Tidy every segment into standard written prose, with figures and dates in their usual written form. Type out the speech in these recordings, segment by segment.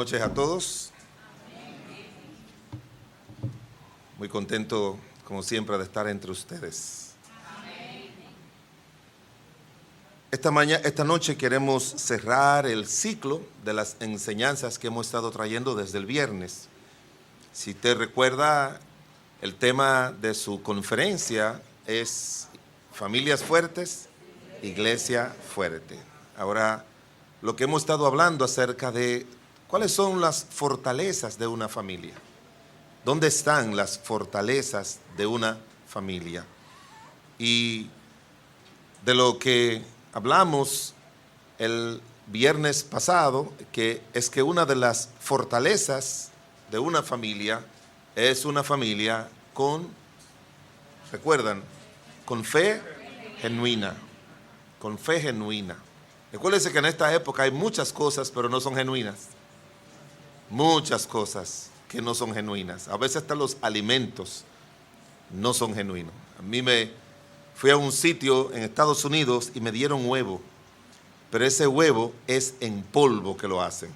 noches a todos. Muy contento, como siempre, de estar entre ustedes. Esta noche queremos cerrar el ciclo de las enseñanzas que hemos estado trayendo desde el viernes. Si te recuerda, el tema de su conferencia es Familias Fuertes, Iglesia Fuerte. Ahora, lo que hemos estado hablando acerca de cuáles son las fortalezas de una familia. ¿Dónde están las fortalezas de una familia? Y de lo que hablamos el viernes pasado, que es que una de las fortalezas de una familia es una familia con, ¿recuerdan? Con fe genuina, con fe genuina. Recuérdense que en esta época hay muchas cosas, pero no son genuinas. Muchas cosas que no son genuinas. A veces hasta los alimentos no son genuinos. Fui a un sitio en Estados Unidos y me dieron huevo, pero ese huevo es en polvo que lo hacen.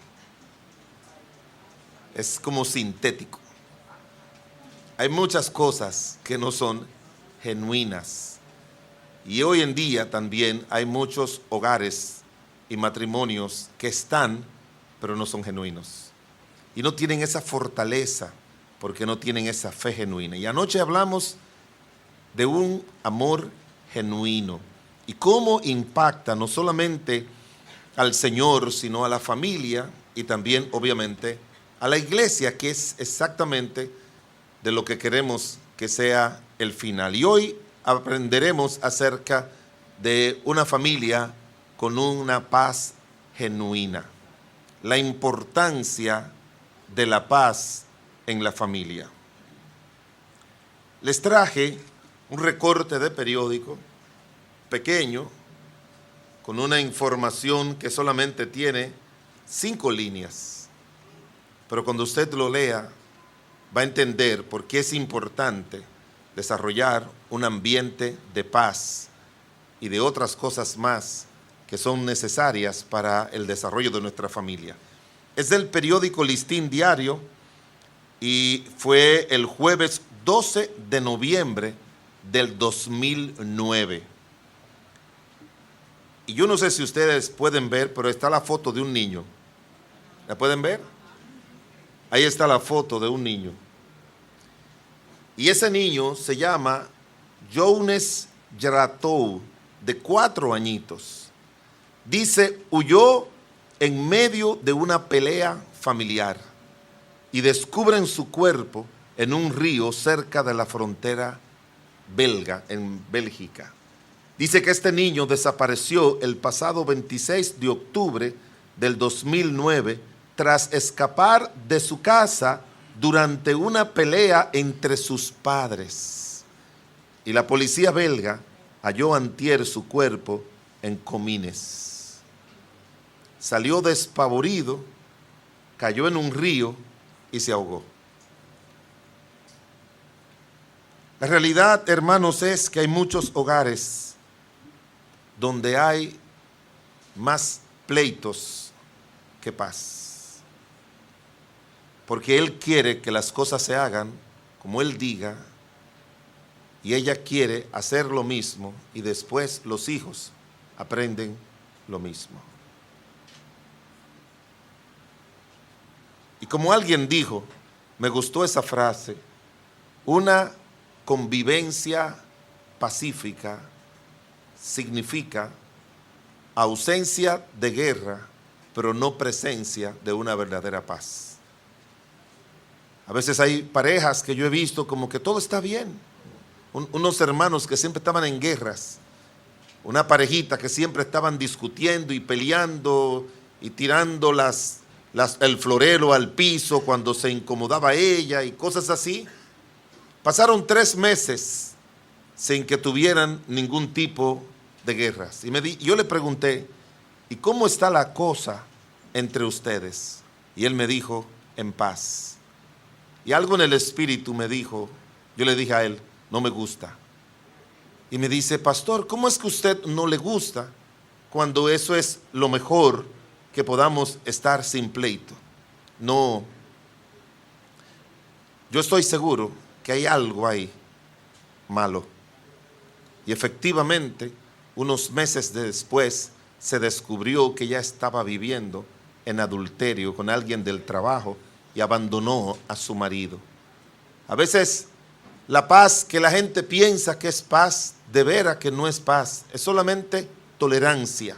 Es como sintético. Hay muchas cosas que no son genuinas. Y hoy en día también hay muchos hogares y matrimonios que están, pero no son genuinos. Y no tienen esa fortaleza porque no tienen esa fe genuina. Y anoche hablamos de un amor genuino y cómo impacta no solamente al Señor, sino a la familia y también, obviamente, a la iglesia, que es exactamente de lo que queremos que sea el final. Y hoy aprenderemos acerca de una familia con una paz genuina, la importancia de la paz en la familia. Les traje un recorte de periódico pequeño con una información que solamente tiene 5 líneas, pero cuando usted lo lea va a entender por qué es importante desarrollar un ambiente de paz y de otras cosas más que son necesarias para el desarrollo de nuestra familia. Es del periódico Listín Diario y fue el jueves 12 de noviembre del 2009. Y yo no sé si ustedes pueden ver, pero está la foto de un niño. ¿La pueden ver? Ahí está la foto de un niño. Y ese niño se llama Jones Yaratou, de 4 añitos. Dice, huyó en medio de una pelea familiar y descubren su cuerpo en un río cerca de la frontera belga, en Bélgica. Dice que este niño desapareció el pasado 26 de octubre del 2009 tras escapar de su casa durante una pelea entre sus padres. Y la policía belga halló antier su cuerpo en Comines. Salió despavorido, cayó en un río y se ahogó. La realidad, hermanos, es que hay muchos hogares donde hay más pleitos que paz. Porque él quiere que las cosas se hagan como él diga y ella quiere hacer lo mismo y después los hijos aprenden lo mismo. Y como alguien dijo, me gustó esa frase, una convivencia pacífica significa ausencia de guerra, pero no presencia de una verdadera paz. A veces hay parejas que yo he visto como que todo está bien. Unos hermanos que siempre estaban en guerras, una parejita que siempre estaban discutiendo y peleando y tirando el florero al piso cuando se incomodaba ella y cosas así. Pasaron 3 meses sin que tuvieran ningún tipo de guerras. Y yo le pregunté, ¿y cómo está la cosa entre ustedes? Y él me dijo, en paz. Y algo en el espíritu me dijo, yo le dije a él, no me gusta. Y me dice, pastor, ¿cómo es que a usted no le gusta cuando eso es lo mejor que podamos estar sin pleito? no, yo estoy seguro que hay algo ahí malo. Y efectivamente, unos meses después, se descubrió que ella estaba viviendo en adulterio con alguien del trabajo y abandonó a su marido. A veces la paz que la gente piensa que es paz, de veras que no es paz, es solamente tolerancia.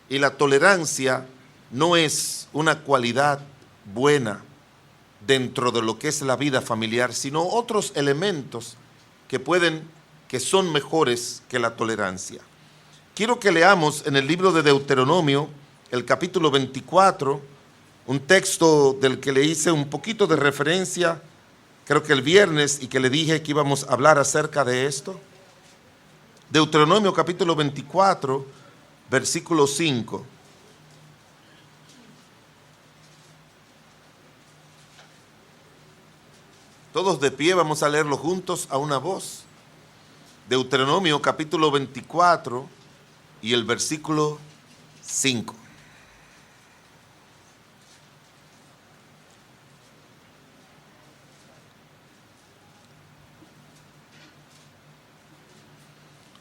Y la tolerancia no es una cualidad buena dentro de lo que es la vida familiar, sino otros elementos que son mejores que la tolerancia. Quiero que leamos en el libro de Deuteronomio, el capítulo 24, un texto del que le hice un poquito de referencia, creo que el viernes, y que le dije que íbamos a hablar acerca de esto. Deuteronomio capítulo 24, versículo 5. Todos de pie vamos a leerlo juntos a una voz. Deuteronomio capítulo 24 y el versículo 5.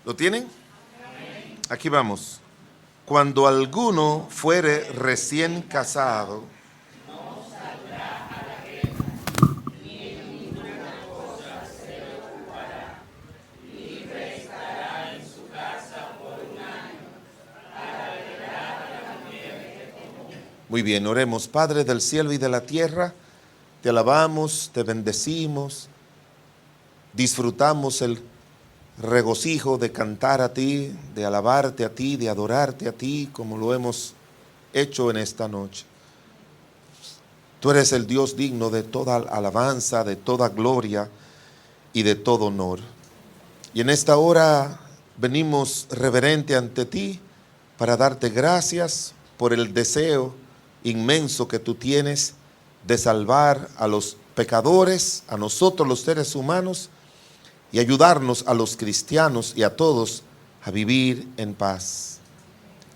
¿Lo tienen? Aquí vamos. Cuando alguno fuere recién casado, muy bien, oremos. Padre del cielo y de la tierra, te alabamos, te bendecimos, disfrutamos el regocijo de cantar a ti, de alabarte a ti, de adorarte a ti, como lo hemos hecho en esta noche. Tú eres el Dios digno de toda alabanza, de toda gloria y de todo honor. Y en esta hora venimos reverente ante ti para darte gracias por el deseo inmenso que tú tienes de salvar a los pecadores, a nosotros los seres humanos, y ayudarnos a los cristianos y a todos a vivir en paz.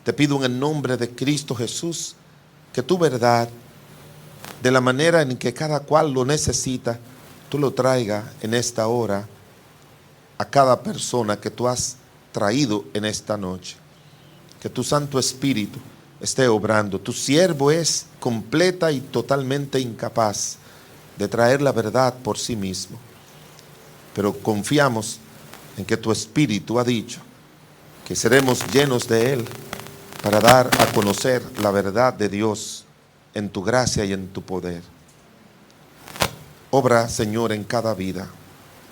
Te pido en el nombre de Cristo Jesús que tu verdad, de la manera en que cada cual lo necesita, tú lo traiga en esta hora a cada persona que tú has traído en esta noche. Que tu Santo Espíritu esté obrando. Tu siervo es completa y totalmente incapaz de traer la verdad por sí mismo. Pero confiamos en que tu Espíritu ha dicho que seremos llenos de Él para dar a conocer la verdad de Dios en tu gracia y en tu poder. Obra, Señor, en cada vida,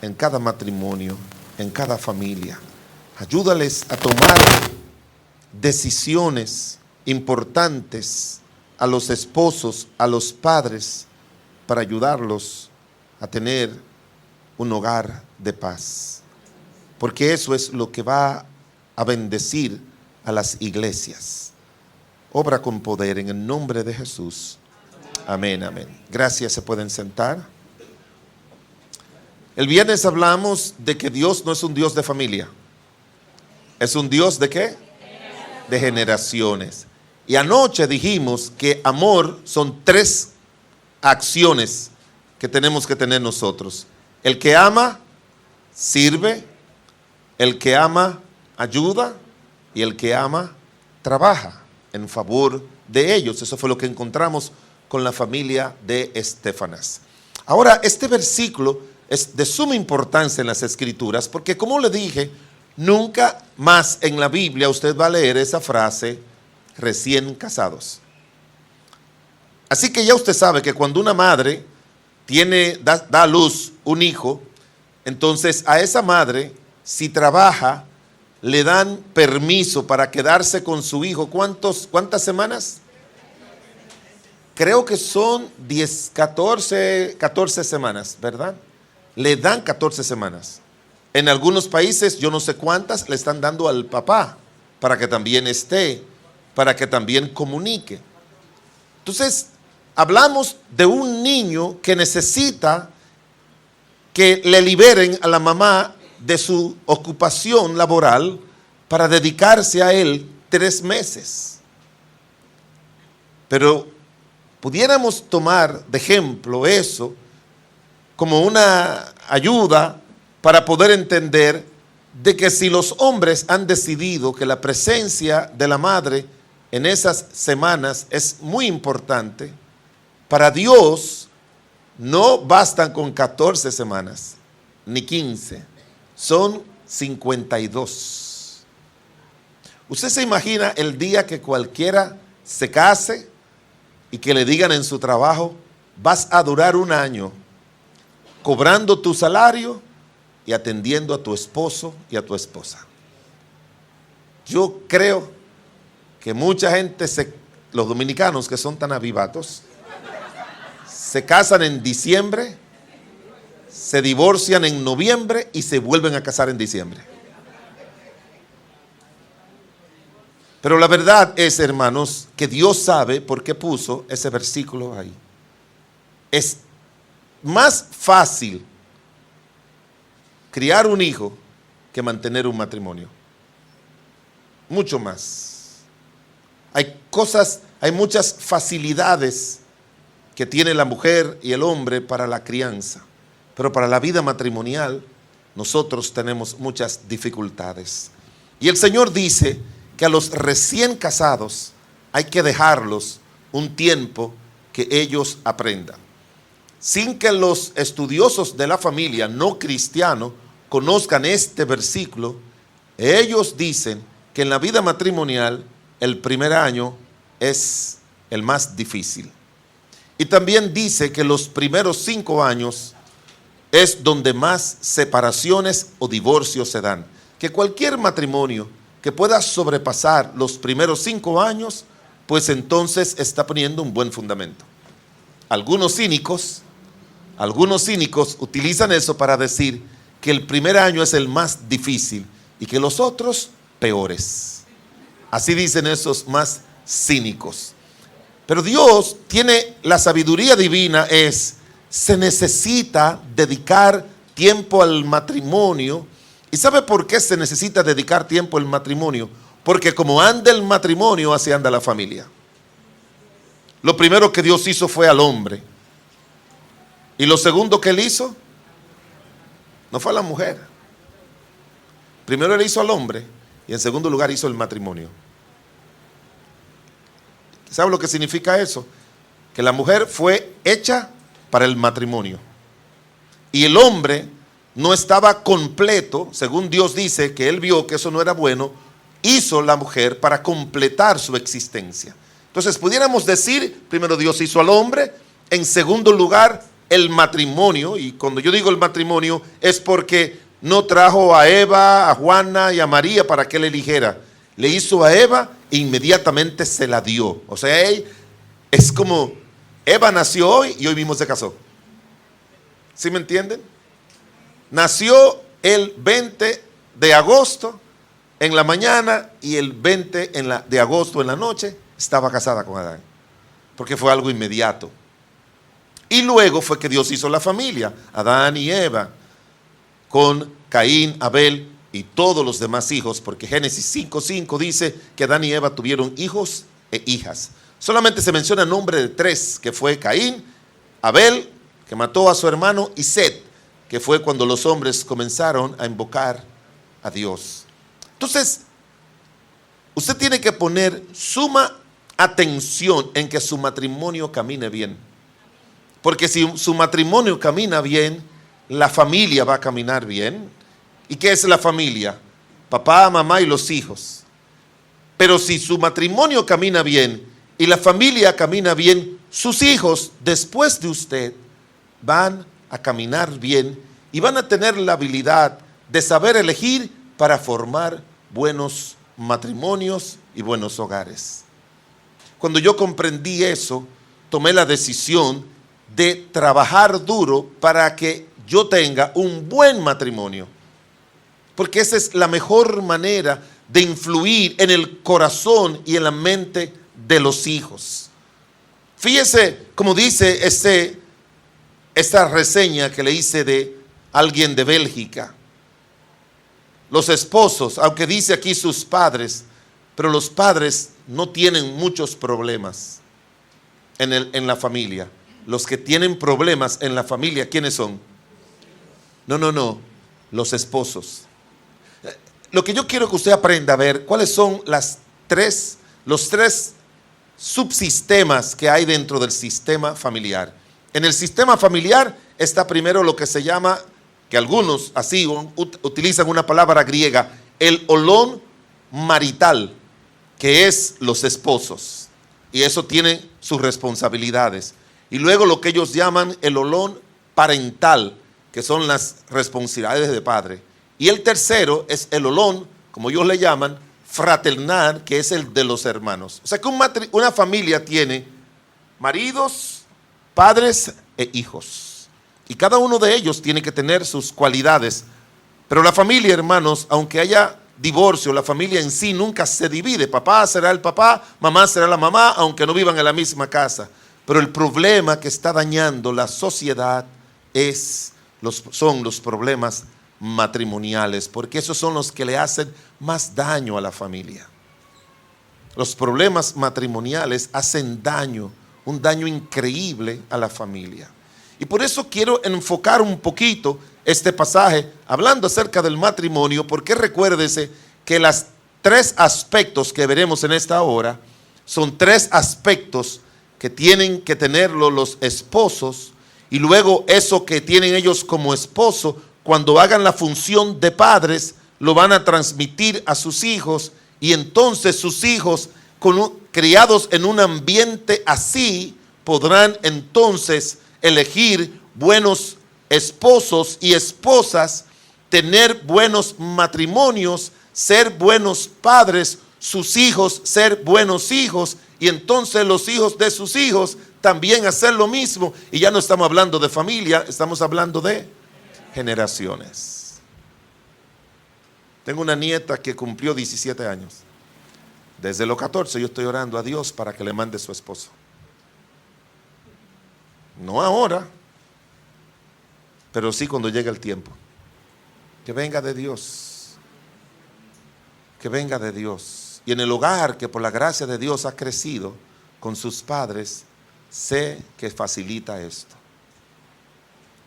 en cada matrimonio, en cada familia. Ayúdales a tomar decisiones importantes a los esposos, a los padres, para ayudarlos a tener un hogar de paz, porque eso es lo que va a bendecir a las iglesias. Obra con poder en el nombre de Jesús. Amén, amén. Gracias, se pueden sentar. El viernes hablamos de que Dios no es un Dios de familia. ¿Es un Dios de qué? De generaciones. Y anoche dijimos que amor son 3 acciones que tenemos que tener nosotros. El que ama, sirve. El que ama, ayuda. Y el que ama, trabaja en favor de ellos. Eso fue lo que encontramos con la familia de Estéfanas. Ahora, este versículo es de suma importancia en las Escrituras, porque como le dije, nunca más en la Biblia usted va a leer esa frase, recién casados. Así que ya usted sabe que cuando una madre da a luz un hijo, entonces a esa madre, si trabaja, le dan permiso para quedarse con su hijo. ¿Cuántas semanas? Creo que son 14 semanas, ¿verdad? Le dan 14 semanas. En algunos países, yo no sé cuántas, le están dando al papá para que también esté, para que también comunique. Entonces, hablamos de un niño que necesita que le liberen a la mamá de su ocupación laboral para dedicarse a él 3 meses. Pero pudiéramos tomar de ejemplo eso como una ayuda para poder entender de que si los hombres han decidido que la presencia de la madre en esas semanas es muy importante, para Dios no bastan con 14 semanas, ni 15, son 52. ¿Usted se imagina el día que cualquiera se case y que le digan en su trabajo, vas a durar 1 año cobrando tu salario y atendiendo a tu esposo y a tu esposa? Yo creo que mucha gente, los dominicanos que son tan avivados, se casan en diciembre, se divorcian en noviembre y se vuelven a casar en diciembre. Pero la verdad es, hermanos, que Dios sabe por qué puso ese versículo ahí. Es más fácil criar un hijo que mantener un matrimonio. Mucho más. Hay muchas facilidades que tiene la mujer y el hombre para la crianza, pero para la vida matrimonial nosotros tenemos muchas dificultades. Y el Señor dice que a los recién casados hay que dejarlos un tiempo que ellos aprendan. Sin que los estudiosos de la familia no cristianos conozcan este versículo, ellos dicen que en la vida matrimonial el primer año es el más difícil. Y también dice que los primeros 5 años es donde más separaciones o divorcios se dan. Que cualquier matrimonio que pueda sobrepasar los primeros 5 años, pues entonces está poniendo un buen fundamento. Algunos cínicos utilizan eso para decir que el primer año es el más difícil y que los otros peores. Así dicen esos más cínicos. Pero Dios tiene la sabiduría divina, se necesita dedicar tiempo al matrimonio. ¿Y sabe por qué se necesita dedicar tiempo al matrimonio? Porque como anda el matrimonio, así anda la familia. Lo primero que Dios hizo fue al hombre. Y lo segundo que él hizo, no fue a la mujer. Primero él hizo al hombre y en segundo lugar hizo el matrimonio. ¿Sabe lo que significa eso? Que la mujer fue hecha para el matrimonio. Y el hombre no estaba completo, según Dios dice, que él vio que eso no era bueno, hizo la mujer para completar su existencia. Entonces pudiéramos decir, primero Dios hizo al hombre, en segundo lugar el matrimonio, y cuando yo digo el matrimonio es porque no trajo a Eva, a Juana y a María para que él eligiera. Le hizo a Eva e inmediatamente se la dio. O sea, es como Eva nació hoy y hoy mismo se casó. ¿Sí me entienden? Nació el 20 de agosto en la mañana y el 20 de agosto en la noche estaba casada con Adán. Porque fue algo inmediato. Y luego fue que Dios hizo la familia, Adán y Eva, con Caín, Abel y todos los demás hijos, porque Génesis 5:5 dice que Adán y Eva tuvieron hijos e hijas. Solamente se menciona el nombre de 3, que fue Caín, Abel, que mató a su hermano, y Set, que fue cuando los hombres comenzaron a invocar a Dios. Entonces, usted tiene que poner suma atención en que su matrimonio camine bien. Porque si su matrimonio camina bien, la familia va a caminar bien. ¿Y qué es la familia? Papá, mamá y los hijos. Pero si su matrimonio camina bien y la familia camina bien, sus hijos después de usted van a caminar bien y van a tener la habilidad de saber elegir para formar buenos matrimonios y buenos hogares. Cuando yo comprendí eso, tomé la decisión de trabajar duro para que yo tenga un buen matrimonio. Porque esa es la mejor manera de influir en el corazón y en la mente de los hijos. Fíjese como dice esta reseña que le hice de alguien de Bélgica. Los esposos, aunque dice aquí sus padres, pero los padres no tienen muchos problemas. en la familia. Los que tienen problemas en la familia, ¿quiénes son? No, los esposos. Lo que yo quiero que usted aprenda a ver, cuáles son los tres subsistemas que hay dentro del sistema familiar. En el sistema familiar está primero lo que se llama, que algunos así utilizan una palabra griega, el olón marital, que es los esposos. Y eso tiene sus responsabilidades. Y luego lo que ellos llaman el olón parental, que son las responsabilidades de padre. Y el tercero es el olón, como ellos le llaman, fraternal, que es el de los hermanos. O sea que una familia tiene maridos, padres e hijos. Y cada uno de ellos tiene que tener sus cualidades. Pero la familia, hermanos, aunque haya divorcio, la familia en sí nunca se divide. Papá será el papá, mamá será la mamá, aunque no vivan en la misma casa. Pero el problema que está dañando la sociedad son los problemas matrimoniales, porque esos son los que le hacen más daño a la familia. Los problemas matrimoniales hacen daño, un daño increíble a la familia. Y por eso quiero enfocar un poquito este pasaje hablando acerca del matrimonio, porque recuérdese que los tres aspectos que veremos en esta hora son tres aspectos que tienen que tenerlo los esposos, y luego eso que tienen ellos como esposo, cuando hagan la función de padres, lo van a transmitir a sus hijos, y entonces sus hijos, criados en un ambiente así, podrán entonces elegir buenos esposos y esposas, tener buenos matrimonios, ser buenos padres, sus hijos ser buenos hijos, y entonces los hijos de sus hijos también hacer lo mismo. Y ya no estamos hablando de familia, estamos hablando de generaciones. Tengo una nieta que cumplió 17 años. Desde los 14 yo estoy orando a Dios para que le mande su esposo. No ahora, pero sí cuando llegue el tiempo. Que venga de Dios. Que venga de Dios. Y en el hogar que por la gracia de Dios ha crecido con sus padres, sé que facilita esto.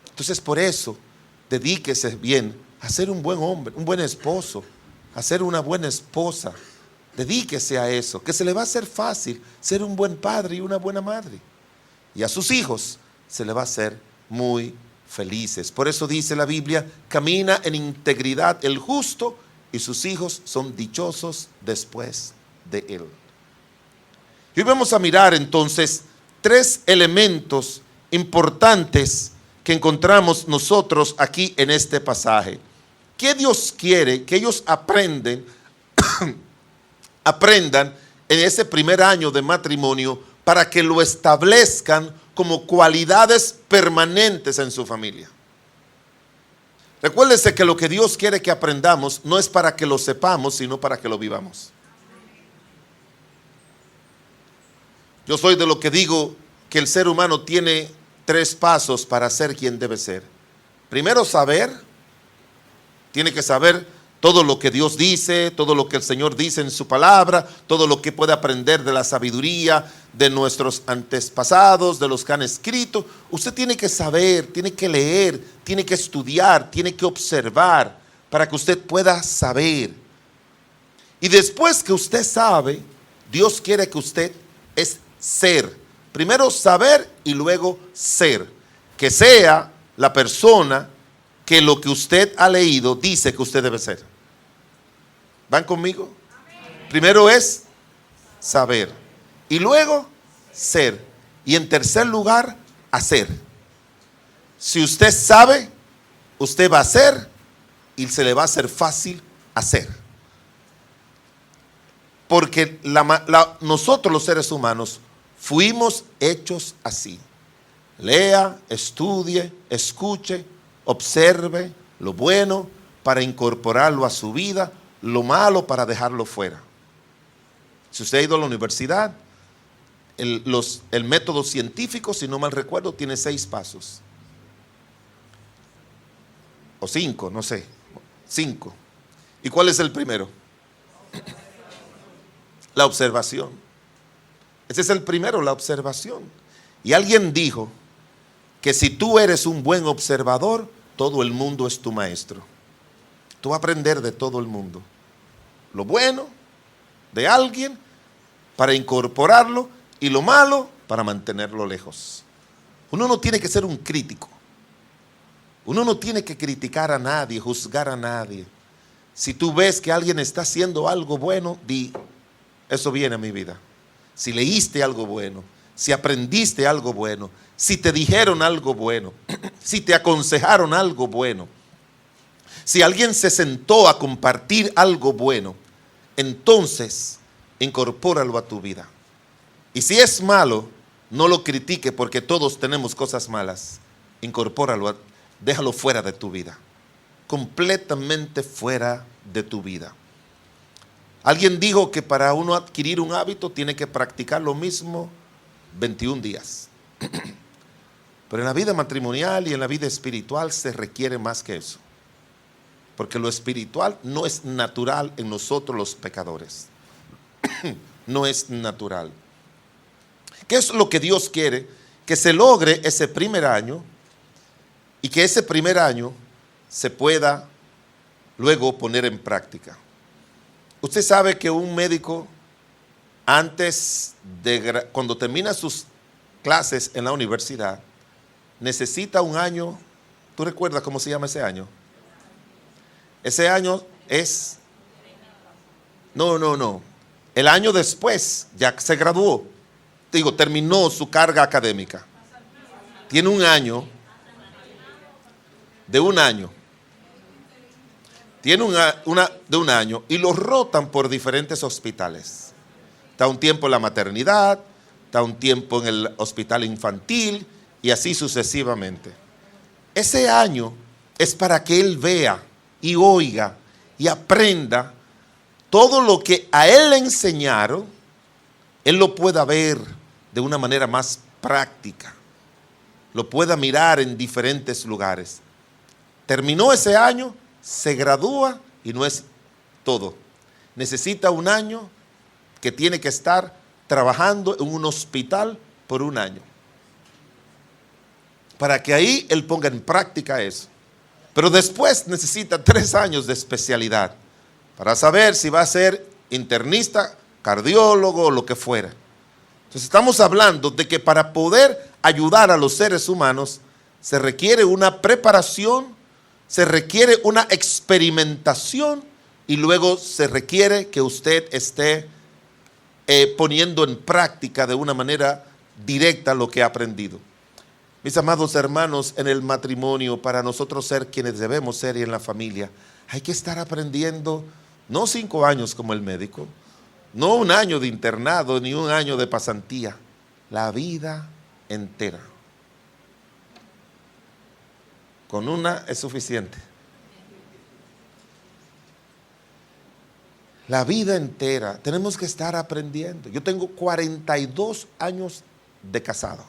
Entonces por eso, dedíquese bien a ser un buen hombre, un buen esposo, a ser una buena esposa. Dedíquese a eso, que se le va a hacer fácil ser un buen padre y una buena madre. Y a sus hijos se le va a hacer muy felices. Por eso dice la Biblia, camina en integridad el justo y sus hijos son dichosos después de él. Y hoy vamos a mirar entonces tres elementos importantes que encontramos nosotros aquí en este pasaje. ¿Qué Dios quiere que ellos aprendan en ese primer año de matrimonio para que lo establezcan como cualidades permanentes en su familia? Recuérdese que lo que Dios quiere que aprendamos no es para que lo sepamos, sino para que lo vivamos. Yo soy de lo que digo que el ser humano tiene tres pasos para ser quien debe ser. Primero, saber. Tiene que saber todo lo que Dios dice, todo lo que el Señor dice en su palabra, todo lo que puede aprender de la sabiduría de nuestros antepasados, de los que han escrito. Usted tiene que saber, tiene que leer, tiene que estudiar, tiene que observar para que usted pueda saber. Y después que usted sabe, Dios quiere que usted es ser. Primero saber y luego ser. Que sea la persona que lo que usted ha leído dice que usted debe ser. ¿Van conmigo? Primero es saber y luego ser. Y en tercer lugar, hacer. Si usted sabe, usted va a hacer y se le va a hacer fácil hacer. Porque nosotros los seres humanos fuimos hechos así. Lea, estudie, escuche, observe lo bueno para incorporarlo a su vida, lo malo para dejarlo fuera. Si usted ha ido a la universidad, el método científico, si no mal recuerdo, tiene 6 pasos. O 5, no sé. 5. ¿Y cuál es el primero? La observación. Ese es el primero, la observación. Y alguien dijo que si tú eres un buen observador, todo el mundo es tu maestro. Tú vas a aprender de todo el mundo. Lo bueno de alguien para incorporarlo y lo malo para mantenerlo lejos. Uno no tiene que ser un crítico. Uno no tiene que criticar a nadie, juzgar a nadie. Si tú ves que alguien está haciendo algo bueno, di, eso viene a mi vida. Si leíste algo bueno, si aprendiste algo bueno, si te dijeron algo bueno, si te aconsejaron algo bueno, si alguien se sentó a compartir algo bueno, entonces incorpóralo a tu vida. Y si es malo, no lo critique porque todos tenemos cosas malas. Incorpóralo, déjalo fuera de tu vida. Completamente fuera de tu vida. Alguien dijo que para uno adquirir un hábito tiene que practicar lo mismo 21 días. Pero en la vida matrimonial y en la vida espiritual se requiere más que eso. Porque lo espiritual no es natural en nosotros los pecadores. No es natural. ¿Qué es lo que Dios quiere? Que se logre ese primer año y que ese primer año se pueda luego poner en práctica. Usted sabe que un médico cuando termina sus clases en la universidad, necesita un año. ¿Tú recuerdas cómo se llama ese año? Ese año es... No. El año después ya se graduó. Terminó su carga académica. Tiene un año. De un año. Tiene de un año y lo rotan por diferentes hospitales. Está un tiempo en la maternidad, está un tiempo en el hospital infantil y así sucesivamente. Ese año es para que él vea y oiga y aprenda todo lo que a él le enseñaron, él lo pueda ver de una manera más práctica, lo pueda mirar en diferentes lugares. Terminó ese año, se gradúa y no es todo. Necesita un año que tiene que estar trabajando en un hospital por un año. Para que ahí él ponga en práctica eso. Pero después necesita 3 años de especialidad para saber si va a ser internista, cardiólogo o lo que fuera. Entonces estamos hablando de que para poder ayudar a los seres humanos se requiere una preparación, se requiere una experimentación y luego se requiere que usted esté poniendo en práctica de una manera directa lo que ha aprendido. Mis amados hermanos, en el matrimonio, para nosotros ser quienes debemos ser y en la familia, hay que estar aprendiendo, no 5 años como el médico, no 1 año de internado, ni 1 año de pasantía, la vida entera. Con una es suficiente. La vida entera tenemos que estar aprendiendo. Yo tengo 42 años de casado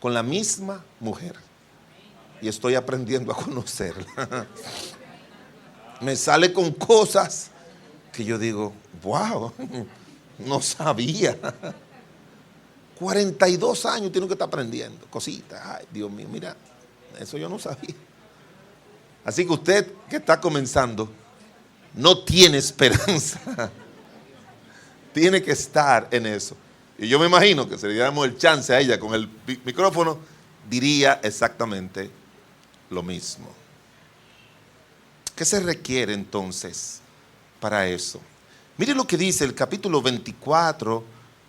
con la misma mujer y estoy aprendiendo a conocerla. Me sale con cosas que yo digo, wow, no sabía. 42 años tengo que estar aprendiendo cositas. Ay, Dios mío, mira, eso yo no sabía. Así que usted que está comenzando no tiene esperanza. Tiene que estar en eso. Y yo me imagino que si le diéramos el chance a ella con el micrófono, diría exactamente lo mismo. ¿Qué se requiere entonces para eso? Mire lo que dice el capítulo 24,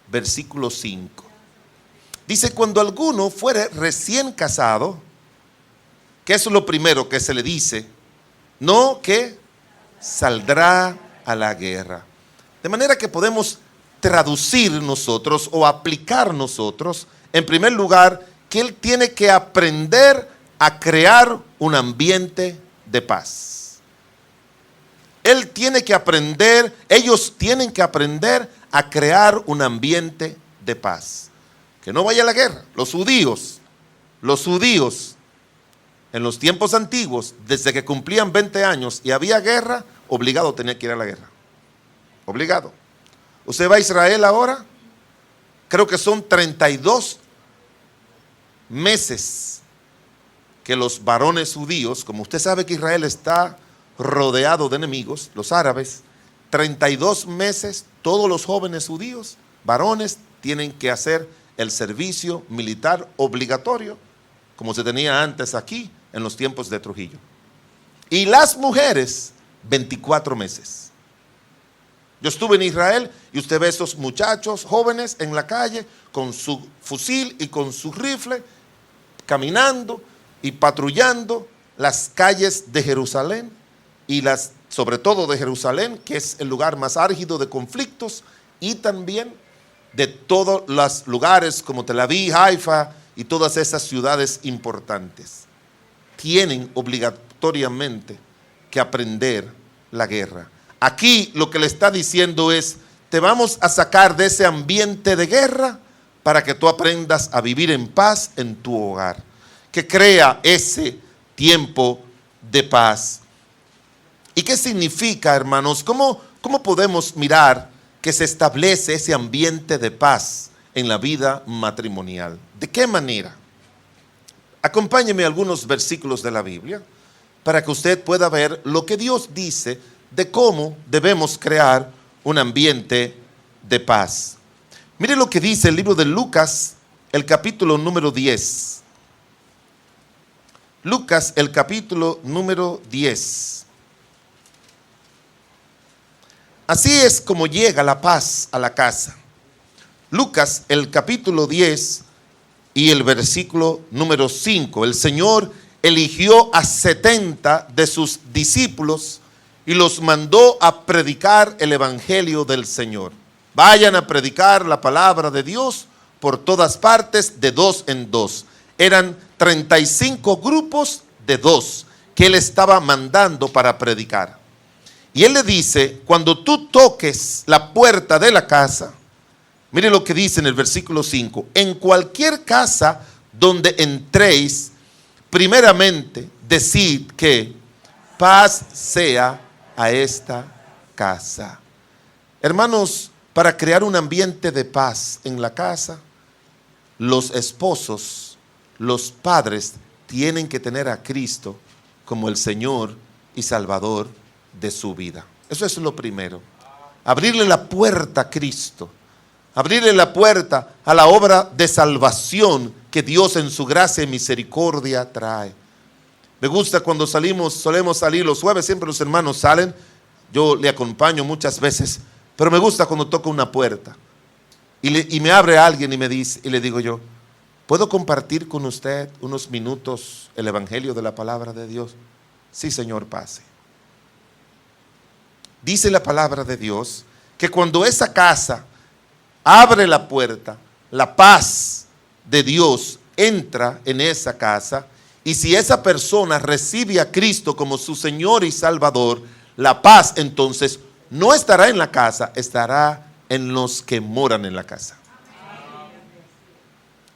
versículo 5. Dice, cuando alguno fuere recién casado, ¿qué es lo primero que se le dice? No que saldrá a la guerra. De manera que podemos traducir nosotros o aplicar nosotros, en primer lugar, que él tiene que aprender a crear un ambiente de paz. Él tiene que aprender, ellos tienen que aprender a crear un ambiente de paz. Que no vaya a la guerra. Los judíos, en los tiempos antiguos, desde que cumplían 20 años y había guerra, obligado tenía que ir a la guerra. Obligado. Usted va a Israel ahora Creo que son 32 meses que los varones judíos, como usted sabe que Israel está rodeado de enemigos, los árabes, 32 meses todos los jóvenes judíos, varones, tienen que hacer el servicio militar obligatorio, como se tenía antes aquí en los tiempos de Trujillo. Y las mujeres, 24 meses. Yo estuve en Israel y usted ve a esos muchachos jóvenes en la calle con su fusil y con su rifle, caminando y patrullando las calles de Jerusalén y sobre todo de Jerusalén, que es el lugar más álgido de conflictos, y también de todos los lugares como Tel Aviv, Haifa y todas esas ciudades importantes. Tienen obligatoriamente que aprender la guerra. Aquí lo que le está diciendo es, te vamos a sacar de ese ambiente de guerra para que tú aprendas a vivir en paz en tu hogar. Que crea ese tiempo de paz. ¿Y qué significa, hermanos? ¿Cómo podemos mirar que se establece ese ambiente de paz en la vida matrimonial? ¿De qué manera? Acompáñeme a algunos versículos de la Biblia para que usted pueda ver lo que Dios dice de cómo debemos crear un ambiente de paz. Mire lo que dice el libro de Lucas, el capítulo número 10. Lucas, el capítulo número 10. Así es como llega la paz a la casa. Lucas, el capítulo 10 y el versículo número 5. El Señor eligió a 70 de sus discípulos y los mandó a predicar el evangelio del Señor. Vayan a predicar la palabra de Dios por todas partes, de dos en dos. Eran 35 grupos de dos que él estaba mandando para predicar. Y él le dice, cuando tú toques la puerta de la casa, mire lo que dice en el versículo 5, en cualquier casa donde entréis, primeramente decid que paz sea a esta casa. Hermanos, para crear un ambiente de paz en la casa, los esposos, los padres tienen que tener a Cristo como el Señor y Salvador de su vida. Eso es lo primero. Abrirle la puerta a Cristo. Abrirle la puerta a la obra de salvación que Dios en su gracia y misericordia trae. Me gusta cuando solemos salir los jueves, siempre los hermanos salen, yo le acompaño muchas veces, pero me gusta cuando toco una puerta y me abre alguien y me dice, y le digo yo, ¿puedo compartir con usted unos minutos el evangelio de la palabra de Dios? Sí, Señor, pase. Dice la palabra de Dios que cuando esa casa abre la puerta, la paz de Dios entra en esa casa, y si esa persona recibe a Cristo como su Señor y Salvador, la paz entonces no estará en la casa, estará en los que moran en la casa.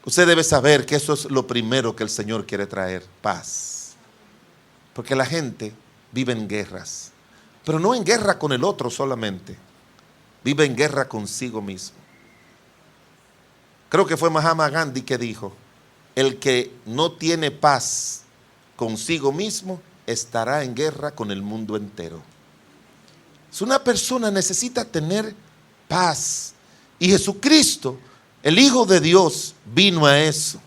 Usted debe saber que eso es lo primero que el Señor quiere traer, paz. Porque la gente vive en guerras, pero no en guerra con el otro solamente, vive en guerra consigo mismo. Creo que fue Mahatma Gandhi que dijo, el que no tiene paz consigo mismo estará en guerra con el mundo entero. Si una persona necesita tener paz, y Jesucristo, el Hijo de Dios, vino a eso,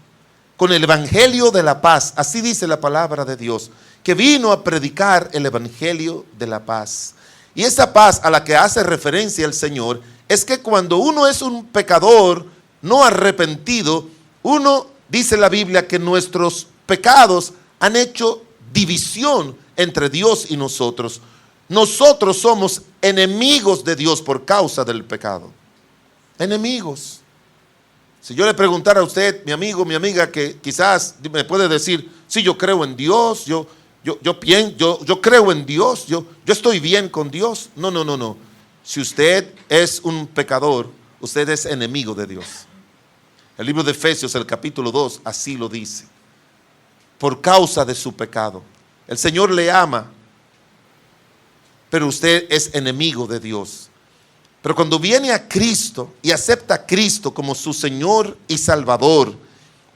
con el evangelio de la paz, así dice la palabra de Dios, que vino a predicar el evangelio de la paz. Y esa paz a la que hace referencia el Señor, es que cuando uno es un pecador no arrepentido, uno dice la Biblia que nuestros pecados han hecho división entre Dios y nosotros. Nosotros somos enemigos de Dios por causa del pecado. Enemigos. Si yo le preguntara a usted, mi amigo, mi amiga, que quizás me puede decir, sí, yo creo en Dios, yo creo en Dios, yo estoy bien con Dios. No. Si usted es un pecador, usted es enemigo de Dios. El libro de Efesios, el capítulo 2, así lo dice. Por causa de su pecado. El Señor le ama, pero usted es enemigo de Dios. Pero cuando viene a Cristo y acepta a Cristo como su Señor y Salvador,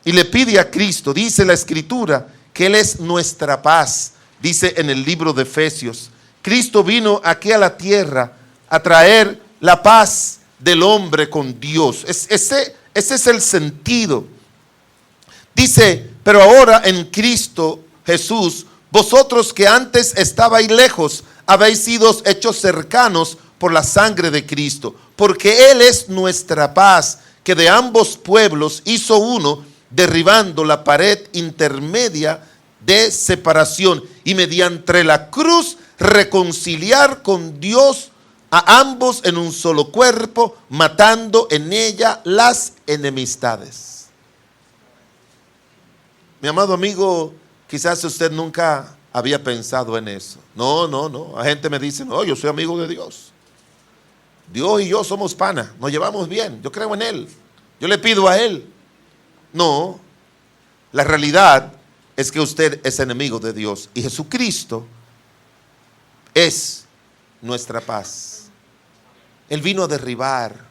y le pide a Cristo, dice la Escritura, que Él es nuestra paz. Dice en el libro de Efesios, Cristo vino aquí a la tierra a traer la paz del hombre con Dios. Ese es el sentido. Dice, pero ahora en Cristo Jesús, vosotros que antes estabais lejos, habéis sido hechos cercanos por la sangre de Cristo, porque Él es nuestra paz, que de ambos pueblos hizo uno, derribando la pared intermedia de separación, y mediante la cruz reconciliar con Dios a ambos en un solo cuerpo, matando en ella las enemistades. Mi amado amigo, quizás usted nunca había pensado en eso. No. La gente me dice, no, yo soy amigo de Dios. Dios y yo somos pana, nos llevamos bien, yo creo en Él, yo le pido a Él. No, la realidad es que usted es enemigo de Dios y Jesucristo es nuestra paz. Él vino a derribar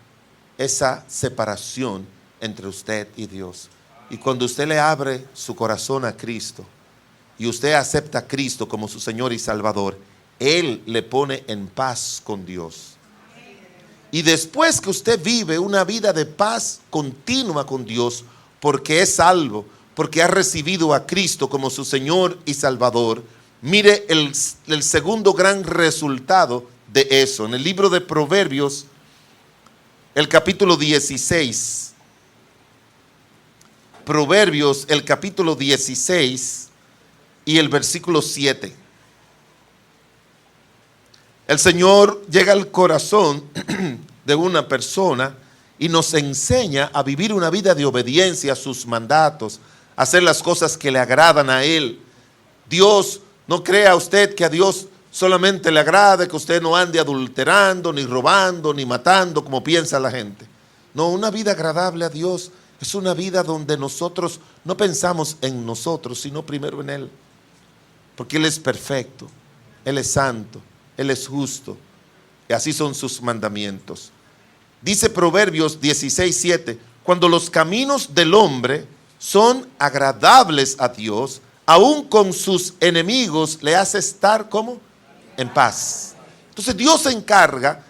esa separación entre usted y Dios. Y cuando usted le abre su corazón a Cristo y usted acepta a Cristo como su Señor y Salvador, Él le pone en paz con Dios. Y después que usted vive una vida de paz continua con Dios, porque es salvo, porque ha recibido a Cristo como su Señor y Salvador, mire el segundo gran resultado de eso. En el libro de Proverbios, el capítulo 16, Proverbios, el capítulo 16 y el versículo 7. El Señor llega al corazón de una persona y nos enseña a vivir una vida de obediencia a sus mandatos, a hacer las cosas que le agradan a Él. Dios, no crea usted que a Dios solamente le agrade que usted no ande adulterando, ni robando, ni matando, como piensa la gente. No, una vida agradable a Dios es una vida donde nosotros no pensamos en nosotros, sino primero en Él. Porque Él es perfecto, Él es santo, Él es justo, y así son sus mandamientos. Dice Proverbios 16:7, cuando los caminos del hombre son agradables a Dios, aún con sus enemigos le hace estar como en paz. Entonces Dios se encarga,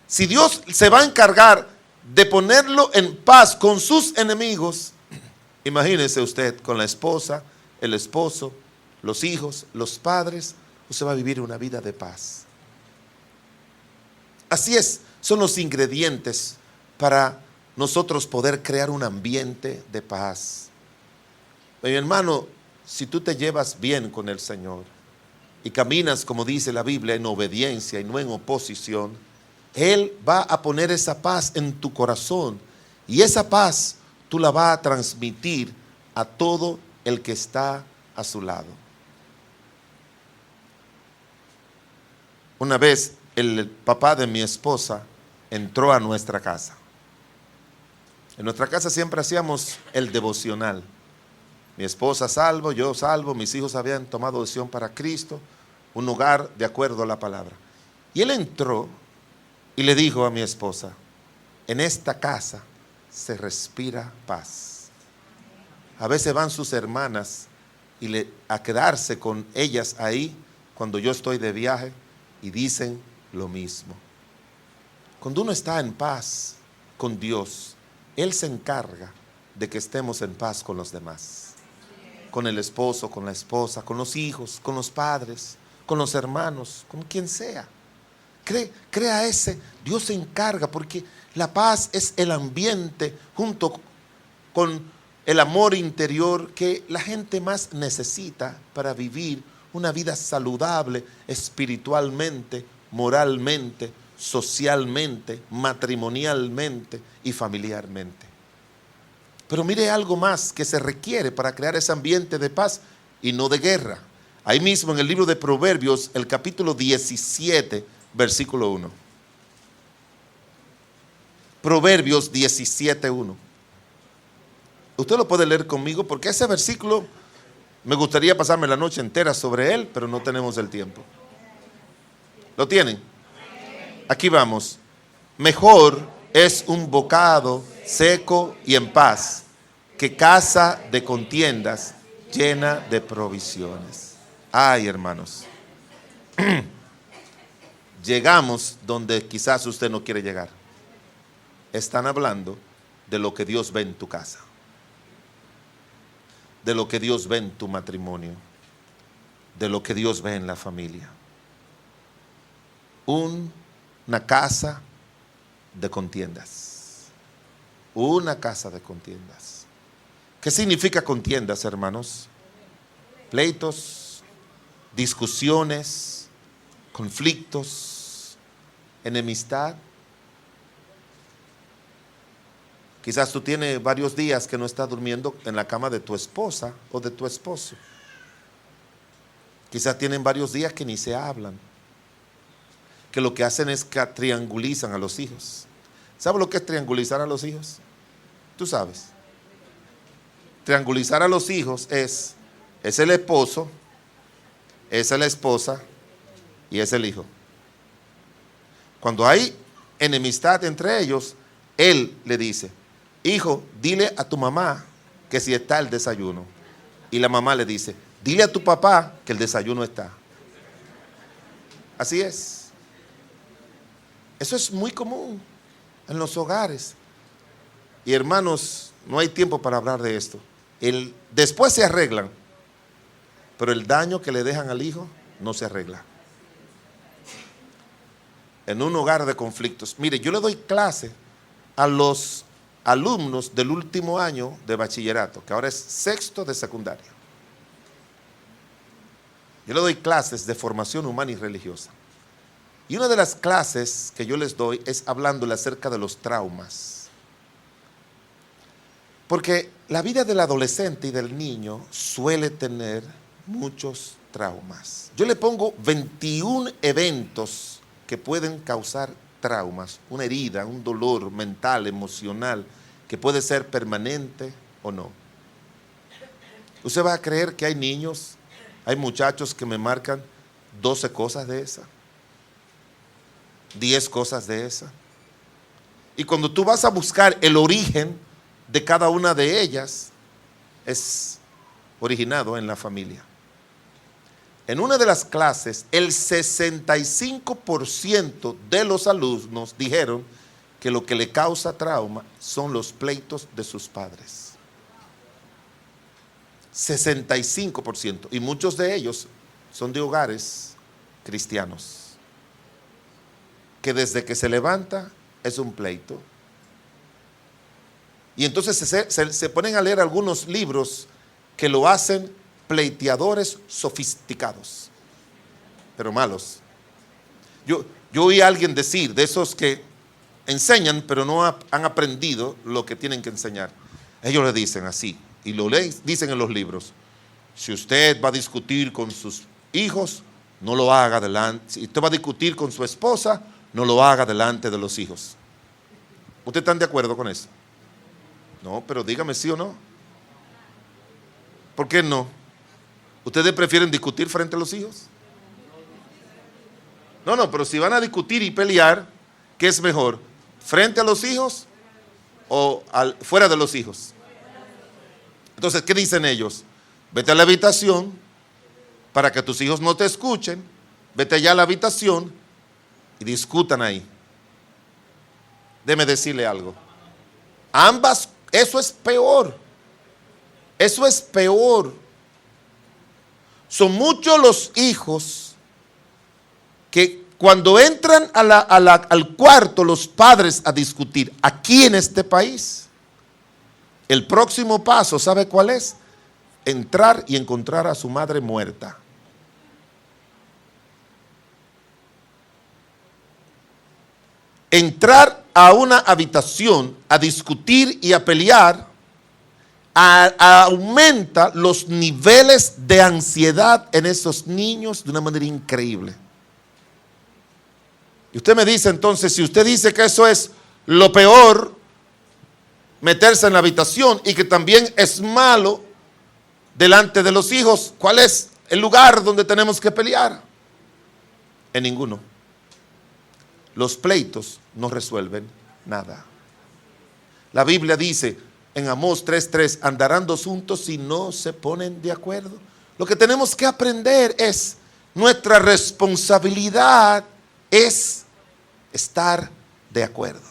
si Dios se va a encargar de ponerlo en paz con sus enemigos, imagínese usted con la esposa, el esposo, los hijos, los padres, usted va a vivir una vida de paz. Así es, son los ingredientes para nosotros poder crear un ambiente de paz. Mi hermano, si tú te llevas bien con el Señor y caminas, como dice la Biblia, en obediencia y no en oposición, Él va a poner esa paz en tu corazón y esa paz tú la vas a transmitir a todo el que está a su lado. Una vez el papá de mi esposa entró a nuestra casa. En nuestra casa siempre hacíamos el devocional. Mi esposa salvo, yo salvo, mis hijos habían tomado decisión para Cristo, un hogar de acuerdo a la palabra. Y él entró y le dijo a mi esposa, en esta casa se respira paz. A veces van sus hermanas a quedarse con ellas ahí cuando yo estoy de viaje y dicen lo mismo. Cuando uno está en paz con Dios, Él se encarga de que estemos en paz con los demás, con el esposo, con la esposa, con los hijos, con los padres, con los hermanos, con quien sea. Crea ese, Dios se encarga, porque la paz es el ambiente junto con el amor interior que la gente más necesita para vivir una vida saludable espiritualmente, moralmente, socialmente, matrimonialmente y familiarmente. Pero mire algo más que se requiere para crear ese ambiente de paz y no de guerra. Ahí mismo en el libro de Proverbios, el capítulo 17, versículo 1. Proverbios 17:1. Usted lo puede leer conmigo porque ese versículo me gustaría pasarme la noche entera sobre él, pero no tenemos el tiempo. ¿Lo tienen? Aquí vamos. Mejor es un bocado seco y en paz que casa de contiendas llena de provisiones. Ay, hermanos, llegamos donde quizás usted no quiere llegar. Están hablando de lo que Dios ve en tu casa, de lo que Dios ve en tu matrimonio, de lo que Dios ve en la familia. Una casa de contiendas. Una casa de contiendas. ¿Qué significa contiendas, hermanos? Pleitos, discusiones, conflictos, enemistad. Quizás tú tienes varios días que no estás durmiendo en la cama de tu esposa o de tu esposo. Quizás tienen varios días que ni se hablan, que lo que hacen es que triangulizan a los hijos. ¿Sabes lo que es triangulizar a los hijos? Tú sabes. Triangulizar a los hijos es el esposo, es la esposa y es el hijo. Cuando hay enemistad entre ellos, él le dice: hijo, dile a tu mamá que si está el desayuno. Y la mamá le dice: dile a tu papá que el desayuno está. Así es. Eso es muy común en los hogares. Y hermanos, no hay tiempo para hablar de esto. Después se arreglan, pero el daño que le dejan al hijo no se arregla. En un hogar de conflictos. Mire, yo le doy clase a los alumnos del último año de bachillerato, que ahora es sexto de secundaria. Yo le doy clases de formación humana y religiosa. Y una de las clases que yo les doy es hablándole acerca de los traumas. Porque la vida del adolescente y del niño suele tener muchos traumas. Yo le pongo 21 eventos que pueden causar traumas, una herida, un dolor mental, emocional, que puede ser permanente o no. Usted va a creer que hay niños, hay muchachos que me marcan 12 cosas de esas, 10 cosas de esas. Y cuando tú vas a buscar el origen de cada una de ellas, es originado en la familia. En una de las clases, el 65% de los alumnos dijeron que lo que le causa trauma son los pleitos de sus padres. 65%. Y muchos de ellos son de hogares cristianos, que desde que se levanta es un pleito. Y entonces se ponen a leer algunos libros que lo hacen pleiteadores sofisticados, pero malos. Yo oí a alguien decir, de esos que enseñan, pero no han aprendido lo que tienen que enseñar. Ellos le dicen así, y lo dicen en los libros: si usted va a discutir con sus hijos, no lo haga delante. Si usted va a discutir con su esposa, no lo haga delante de los hijos. ¿Ustedes están de acuerdo con eso? No, pero dígame sí o no. ¿Por qué no? ¿Ustedes prefieren discutir frente a los hijos? No, pero si van a discutir y pelear, ¿qué es mejor? ¿Frente a los hijos o fuera de los hijos? Entonces, ¿qué dicen ellos? Vete a la habitación para que tus hijos no te escuchen. Vete allá a la habitación y discutan ahí. Déjeme decirle algo. Ambas, eso es peor. Eso es peor. Son muchos los hijos que cuando entran al cuarto los padres a discutir aquí en este país, el próximo paso, ¿sabe cuál es? Entrar y encontrar a su madre muerta. Entrar a una habitación a discutir y a pelear aumenta los niveles de ansiedad en esos niños de una manera increíble. Y usted me dice entonces, si usted dice que eso es lo peor, meterse en la habitación, y que también es malo delante de los hijos, ¿cuál es el lugar donde tenemos que pelear? En ninguno. los pleitos no resuelven nada. La Biblia dice en Amós 3:3, andarán dos juntos si no se ponen de acuerdo. Lo que tenemos que aprender es, nuestra responsabilidad es estar de acuerdo.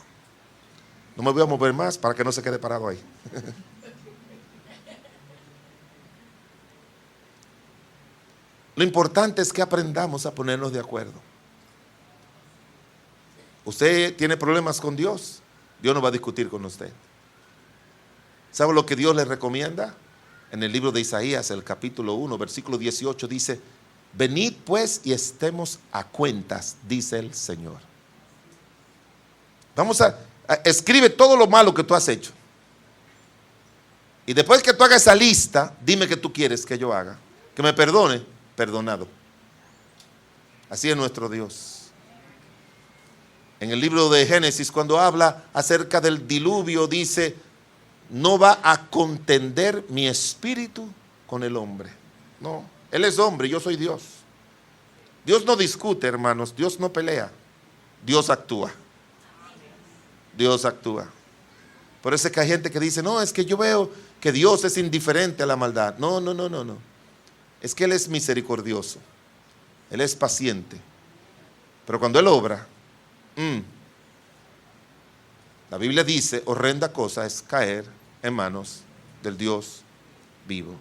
No me voy a mover más para que no se quede parado ahí. Lo importante es que aprendamos a ponernos de acuerdo. Usted tiene problemas con Dios, Dios no va a discutir con usted. ¿Sabe lo que Dios le recomienda? En el libro de Isaías, el capítulo 1, versículo 18 dice, venid pues y estemos a cuentas, dice el Señor. Escribe todo lo malo que tú has hecho. Y después que tú hagas esa lista, dime qué tú quieres que yo haga. Que me perdone, perdonado. Así es nuestro Dios. En el libro de Génesis, cuando habla acerca del diluvio, dice, no va a contender mi espíritu con el hombre. No, él es hombre, yo soy Dios. Dios no discute, hermanos, Dios no pelea, Dios actúa. Dios actúa. Por eso es que hay gente que dice, no, es que yo veo que Dios es indiferente a la maldad. No. Es que Él es misericordioso, Él es paciente. Pero cuando Él obra, la Biblia dice, horrenda cosa es caer en manos del Dios vivo.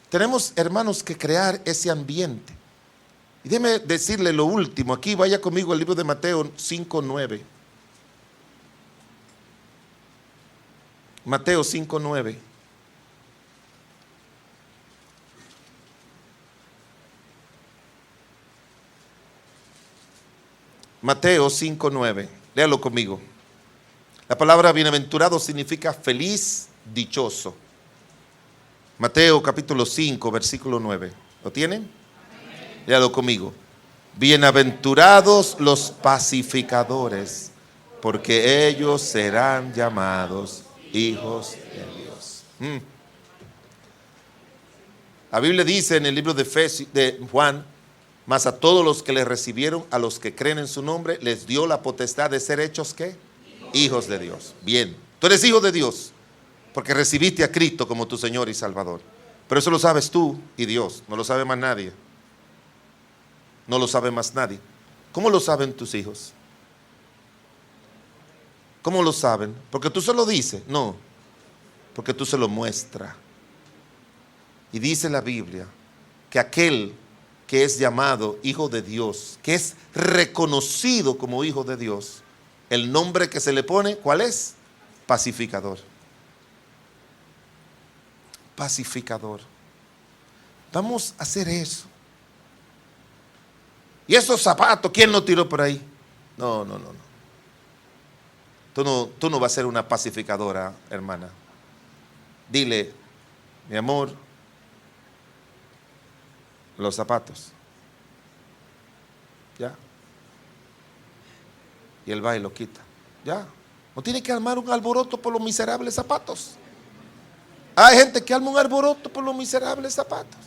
Tenemos, hermanos, que crear ese ambiente. Y déjeme decirle lo último. Aquí vaya conmigo al libro de Mateo 5:9. Mateo 5:9. Mateo 5:9. Léalo conmigo. La palabra bienaventurado significa feliz, dichoso. Mateo capítulo 5, versículo 9. ¿Lo tienen? Léalo conmigo. Bienaventurados los pacificadores, porque ellos serán llamados hijos de Dios. La Biblia dice en el libro de Juan, mas a todos los que le recibieron, a los que creen en su nombre, les dio la potestad de ser hechos, ¿qué? Hijos de Dios. Bien, tú eres hijo de Dios porque recibiste a Cristo como tu Señor y Salvador. Pero eso lo sabes tú y Dios, no lo sabe más nadie. No lo sabe más nadie. ¿Cómo lo saben tus hijos? ¿Cómo lo saben? ¿Porque tú se lo dices? No, porque tú se lo muestras. Y dice la Biblia que aquel que es llamado hijo de Dios, que es reconocido como hijo de Dios, el nombre que se le pone, ¿cuál es? Pacificador. Pacificador. Vamos a hacer eso. ¿Y esos zapatos quién los tiró por ahí? No. Tú no vas a ser una pacificadora, hermana. Dile, mi amor, los zapatos. Ya. Y él va y lo quita. Ya. No tiene que armar un alboroto por los miserables zapatos. Hay gente que arma un alboroto por los miserables zapatos.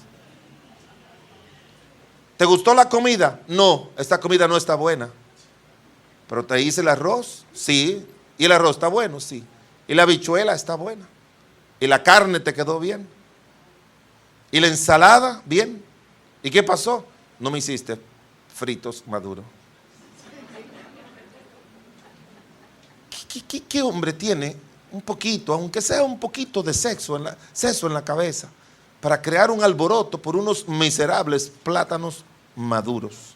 ¿Te gustó la comida? No, esta comida no está buena. ¿Pero te hice el arroz? Sí. ¿Y el arroz está bueno? Sí. ¿Y la habichuela está buena? ¿Y la carne te quedó bien? ¿Y la ensalada? Bien. ¿Y qué pasó? No me hiciste fritos maduros. ¿Qué hombre tiene un poquito, aunque sea un poquito de seso en la cabeza, para crear un alboroto por unos miserables plátanos maduros?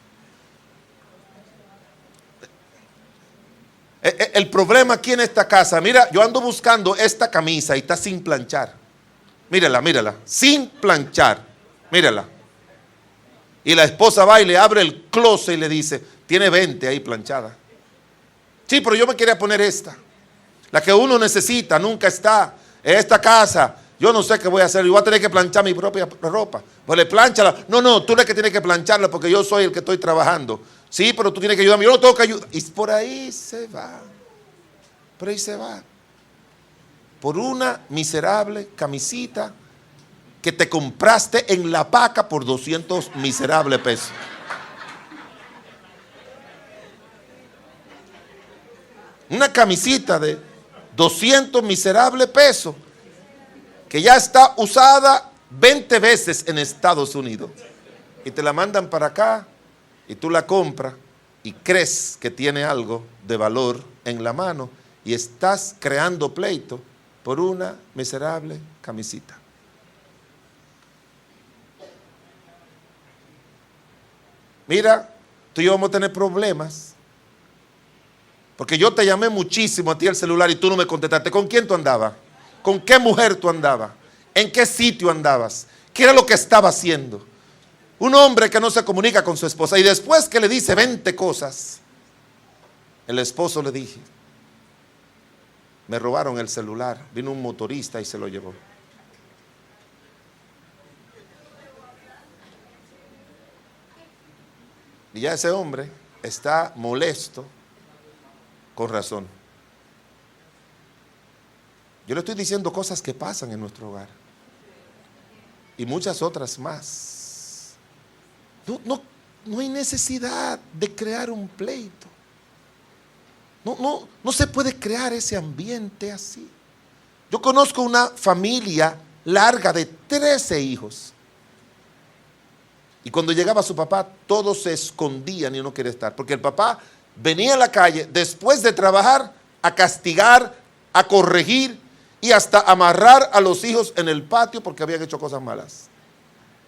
El problema aquí en esta casa, mira, yo ando buscando esta camisa y está sin planchar. Mírala, sin planchar, mírala. Y la esposa va y le abre el closet y le dice, tiene 20 ahí planchada. Sí, pero yo me quería poner esta. La que uno necesita, nunca está. En esta casa, yo no sé qué voy a hacer. Yo voy a tener que planchar mi propia ropa. Pues le planchala. No, tú eres que tienes que plancharla porque yo soy el que estoy trabajando. Sí, pero tú tienes que ayudarme. Yo no tengo que ayudar. Y por ahí se va. Por ahí se va. Por una miserable camisita que te compraste en La Paca por 200 miserables pesos. Una camisita de 200 miserables pesos que ya está usada 20 veces en Estados Unidos. Y te la mandan para acá y tú la compras y crees que tiene algo de valor en la mano y estás creando pleito por una miserable camisita. Mira, tú y yo vamos a tener problemas. Porque yo te llamé muchísimo a ti al celular y tú no me contestaste. ¿Con quién tú andabas? ¿Con qué mujer tú andabas? ¿En qué sitio andabas? ¿Qué era lo que estaba haciendo? Un hombre que no se comunica con su esposa y después que le dice 20 cosas, el esposo le dije, me robaron el celular, vino un motorista y se lo llevó. Y ya ese hombre está molesto con razón. Yo le estoy diciendo cosas que pasan en nuestro hogar y muchas otras más. No hay necesidad de crear un pleito. No se puede crear ese ambiente así. Yo conozco una familia larga de 13 hijos. Y cuando llegaba su papá, todos se escondían y no quería estar. Porque el papá venía a la calle después de trabajar a castigar, a corregir y hasta amarrar a los hijos en el patio porque habían hecho cosas malas.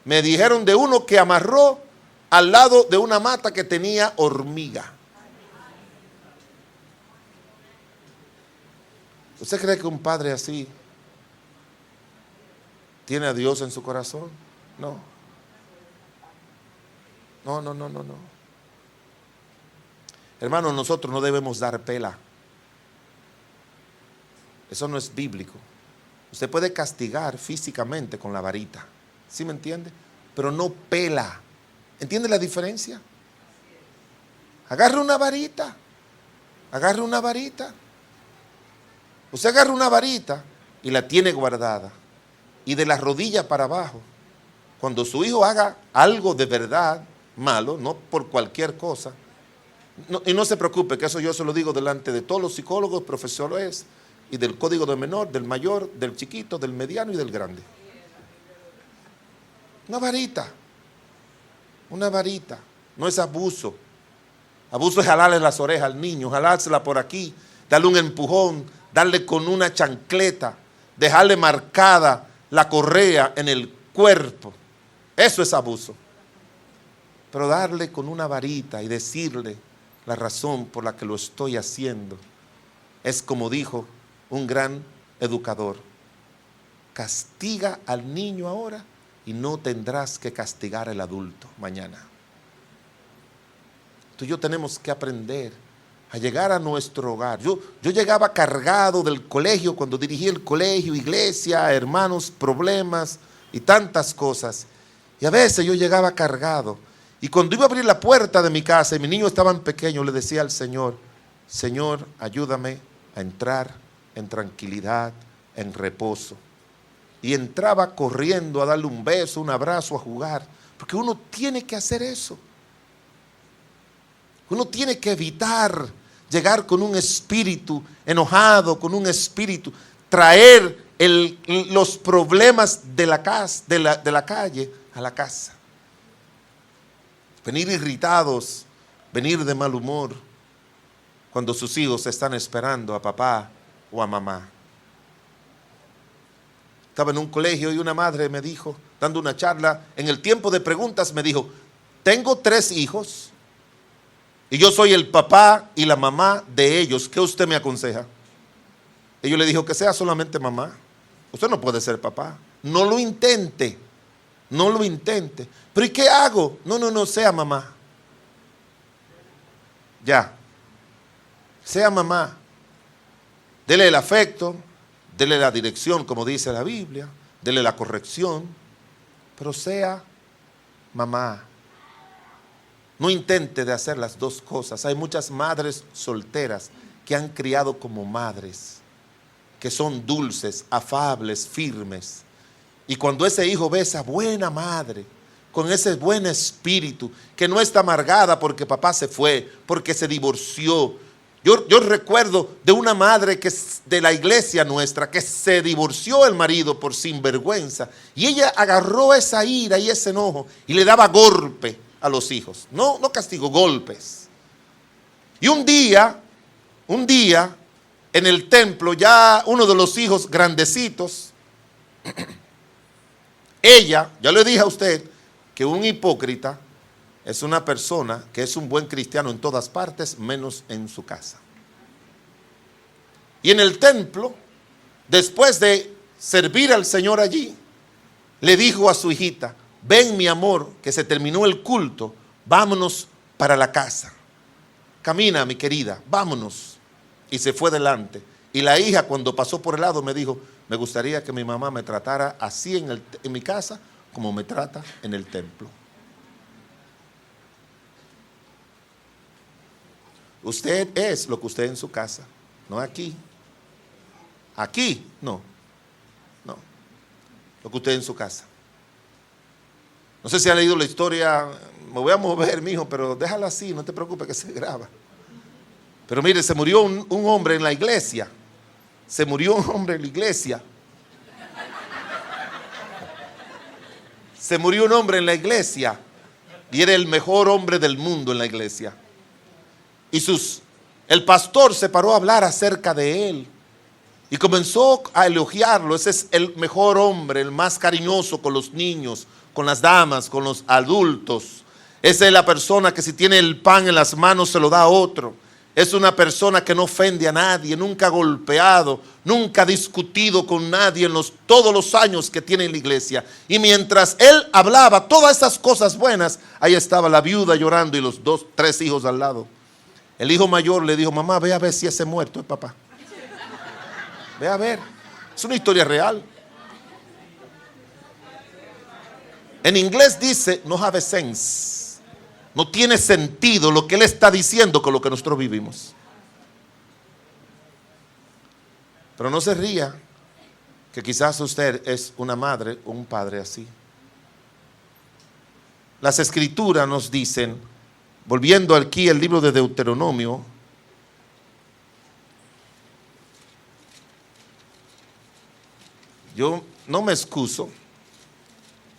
Me dijeron de uno que amarró al lado de una mata que tenía hormiga. ¿Usted cree que un padre así tiene a Dios en su corazón? No. No. Hermanos, nosotros no debemos dar pela. Eso no es bíblico. Usted puede castigar físicamente con la varita, ¿sí me entiende? Pero no pela. ¿Entiende la diferencia? Agarre una varita. Agarre una varita. Usted agarra una varita y la tiene guardada. Y de la rodilla para abajo, cuando su hijo haga algo de verdad malo, no por cualquier cosa, y no se preocupe, que eso yo se lo digo delante de todos los psicólogos, profesores, y del código del menor, del mayor, del chiquito, del mediano y del grande. Una varita, no es abuso. Abuso es jalarle las orejas al niño, jalársela por aquí, darle un empujón, darle con una chancleta, dejarle marcada la correa en el cuerpo. Eso es abuso. Pero darle con una varita y decirle la razón por la que lo estoy haciendo es como dijo un gran educador: castiga al niño ahora y no tendrás que castigar al adulto mañana. Tú y yo tenemos que aprender a llegar a nuestro hogar. Yo llegaba cargado del colegio, cuando dirigí el colegio, iglesia, hermanos, problemas y tantas cosas. Y a veces yo llegaba cargado. Y cuando iba a abrir la puerta de mi casa y mis niños estaban pequeños, le decía al Señor: Señor, ayúdame a entrar en tranquilidad, en reposo. Y entraba corriendo a darle un beso, un abrazo, a jugar. Porque uno tiene que hacer eso. Uno tiene que evitar llegar con un espíritu enojado, con un espíritu, traer los problemas de la calle a la casa. Venir irritados, venir de mal humor, cuando sus hijos están esperando a papá o a mamá. Estaba en un colegio y una madre me dijo, dando una charla, en el tiempo de preguntas me dijo: tengo 3 hijos y yo soy el papá y la mamá de ellos, ¿qué usted me aconseja? Y yo le dije: que sea solamente mamá, usted no puede ser papá, no lo intente. No lo intente. ¿Pero y qué hago? No, sea mamá. Ya. Sea mamá. Dele el afecto, dele la dirección, como dice la Biblia, dele la corrección, pero sea mamá. No intente de hacer las dos cosas. Hay muchas madres solteras que han criado como madres, que son dulces, afables, firmes. Y cuando ese hijo ve a esa buena madre, con ese buen espíritu, que no está amargada porque papá se fue, porque se divorció, Yo recuerdo de una madre de la iglesia nuestra que se divorció el marido por sinvergüenza, y ella agarró esa ira y ese enojo y le daba golpe a los hijos. No castigo, golpes. Y un día en el templo, ya uno de los hijos grandecitos, ella, ya le dije a usted que un hipócrita es una persona que es un buen cristiano en todas partes, menos en su casa. Y en el templo, después de servir al Señor allí, le dijo a su hijita: ven, mi amor, que se terminó el culto, vámonos para la casa. Camina, mi querida, vámonos. Y se fue delante. Y la hija, cuando pasó por el lado, me dijo: me gustaría que mi mamá me tratara así en mi casa como me trata en el templo. Usted es lo que usted es en su casa, no aquí. Aquí, no. Lo que usted es en su casa. No sé si ha leído la historia. Me voy a mover, mijo, pero déjala así, no te preocupes que se graba. Pero mire, se murió un hombre en la iglesia. Se murió un hombre en la iglesia. Se murió un hombre en la iglesia. Y era el mejor hombre del mundo en la iglesia. Y el pastor se paró a hablar acerca de él. Y comenzó a elogiarlo. Ese es el mejor hombre, el más cariñoso con los niños, con las damas, con los adultos. Esa es la persona que si tiene el pan en las manos se lo da a otro. Es una persona que no ofende a nadie, nunca ha golpeado, nunca ha discutido con nadie en todos los años que tiene en la iglesia. Y mientras él hablaba todas esas cosas buenas, ahí estaba la viuda llorando y los 3 hijos al lado. El hijo mayor le dijo: mamá, ve a ver si ese muerto es papá. Ve a ver. Es una historia real. En inglés dice no have sense. No tiene sentido lo que él está diciendo con lo que nosotros vivimos. Pero no se ría, que quizás usted es una madre o un padre así. Las escrituras nos dicen, volviendo aquí al libro de Deuteronomio, yo no me excuso,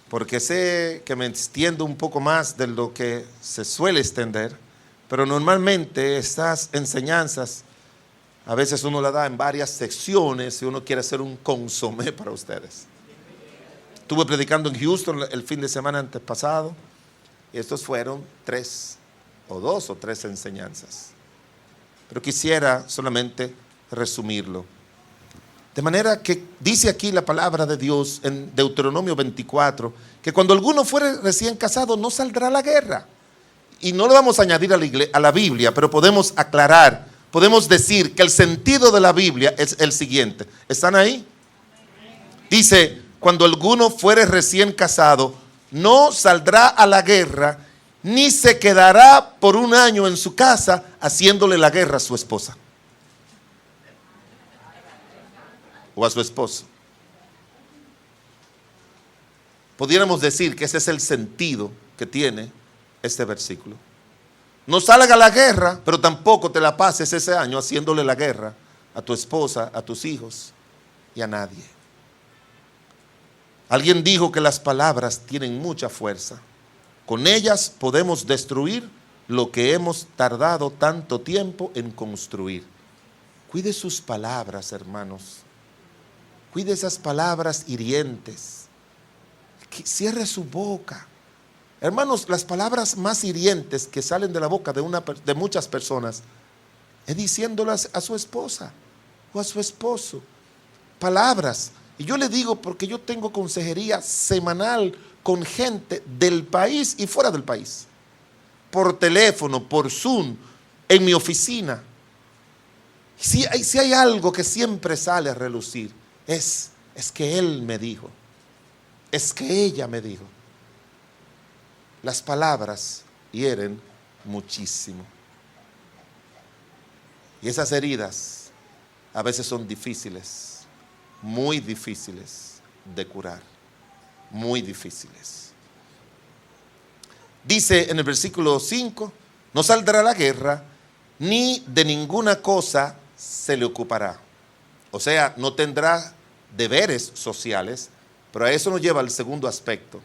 porque sé que me extiendo un poco más de lo que se suele extender, pero normalmente estas enseñanzas a veces uno las da en varias secciones si uno quiere hacer un consomé para ustedes. Estuve predicando en Houston el fin de semana antepasado y estos fueron 2 o 3 enseñanzas, pero quisiera solamente resumirlo. De manera que dice aquí la palabra de Dios en Deuteronomio 24, que cuando alguno fuere recién casado no saldrá a la guerra. Y no le vamos a añadir a la Biblia, pero podemos aclarar, podemos decir que el sentido de la Biblia es el siguiente. ¿Están ahí? Dice, cuando alguno fuere recién casado, no saldrá a la guerra, ni se quedará por 1 año en su casa haciéndole la guerra a su esposa. O a su esposo. Pudiéramos decir que ese es el sentido que tiene este versículo. No salga a la guerra, pero tampoco te la pases ese año haciéndole la guerra a tu esposa, a tus hijos y a nadie. Alguien dijo que las palabras tienen mucha fuerza. Con ellas podemos destruir lo que hemos tardado tanto tiempo en construir. Cuide sus palabras, hermanos. Cuide esas palabras hirientes. Cierre su boca. Hermanos, las palabras más hirientes que salen de la boca de muchas personas es diciéndolas a su esposa o a su esposo. Palabras. Y yo le digo porque yo tengo consejería semanal con gente del país y fuera del país. Por teléfono, por Zoom, en mi oficina. Si hay algo que siempre sale a relucir, es que él me dijo, es que ella me dijo. Las palabras hieren muchísimo. Y esas heridas a veces son difíciles, muy difíciles de curar, muy difíciles. Dice en el versículo 5, no saldrá a la guerra, ni de ninguna cosa se le ocupará. O sea, no tendrá deberes sociales, pero a eso nos lleva al segundo aspecto.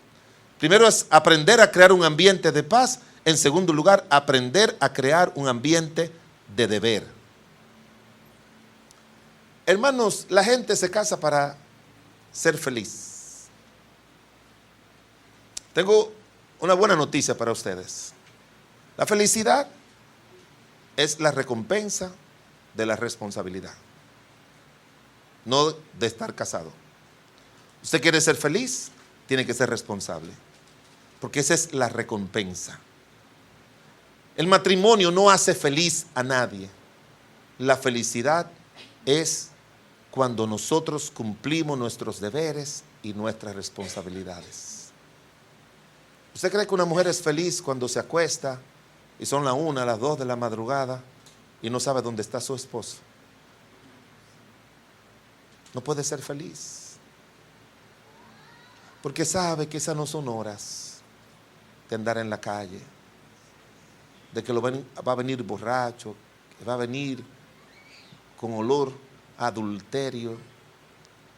Primero es aprender a crear un ambiente de paz. En segundo lugar, aprender a crear un ambiente de deber. Hermanos, la gente se casa para ser feliz. Tengo una buena noticia para ustedes. La felicidad es la recompensa de la responsabilidad, no de estar casado. Usted quiere ser feliz, tiene que ser responsable, porque esa es la recompensa. El matrimonio no hace feliz a nadie. La felicidad es cuando nosotros cumplimos nuestros deberes y nuestras responsabilidades. ¿Usted cree que una mujer es feliz cuando se acuesta y son las 1, las 2 de la madrugada y no sabe dónde está su esposo? No puede ser feliz, porque sabe que esas no son horas de andar en la calle, de que va a venir borracho, que va a venir con olor a adulterio,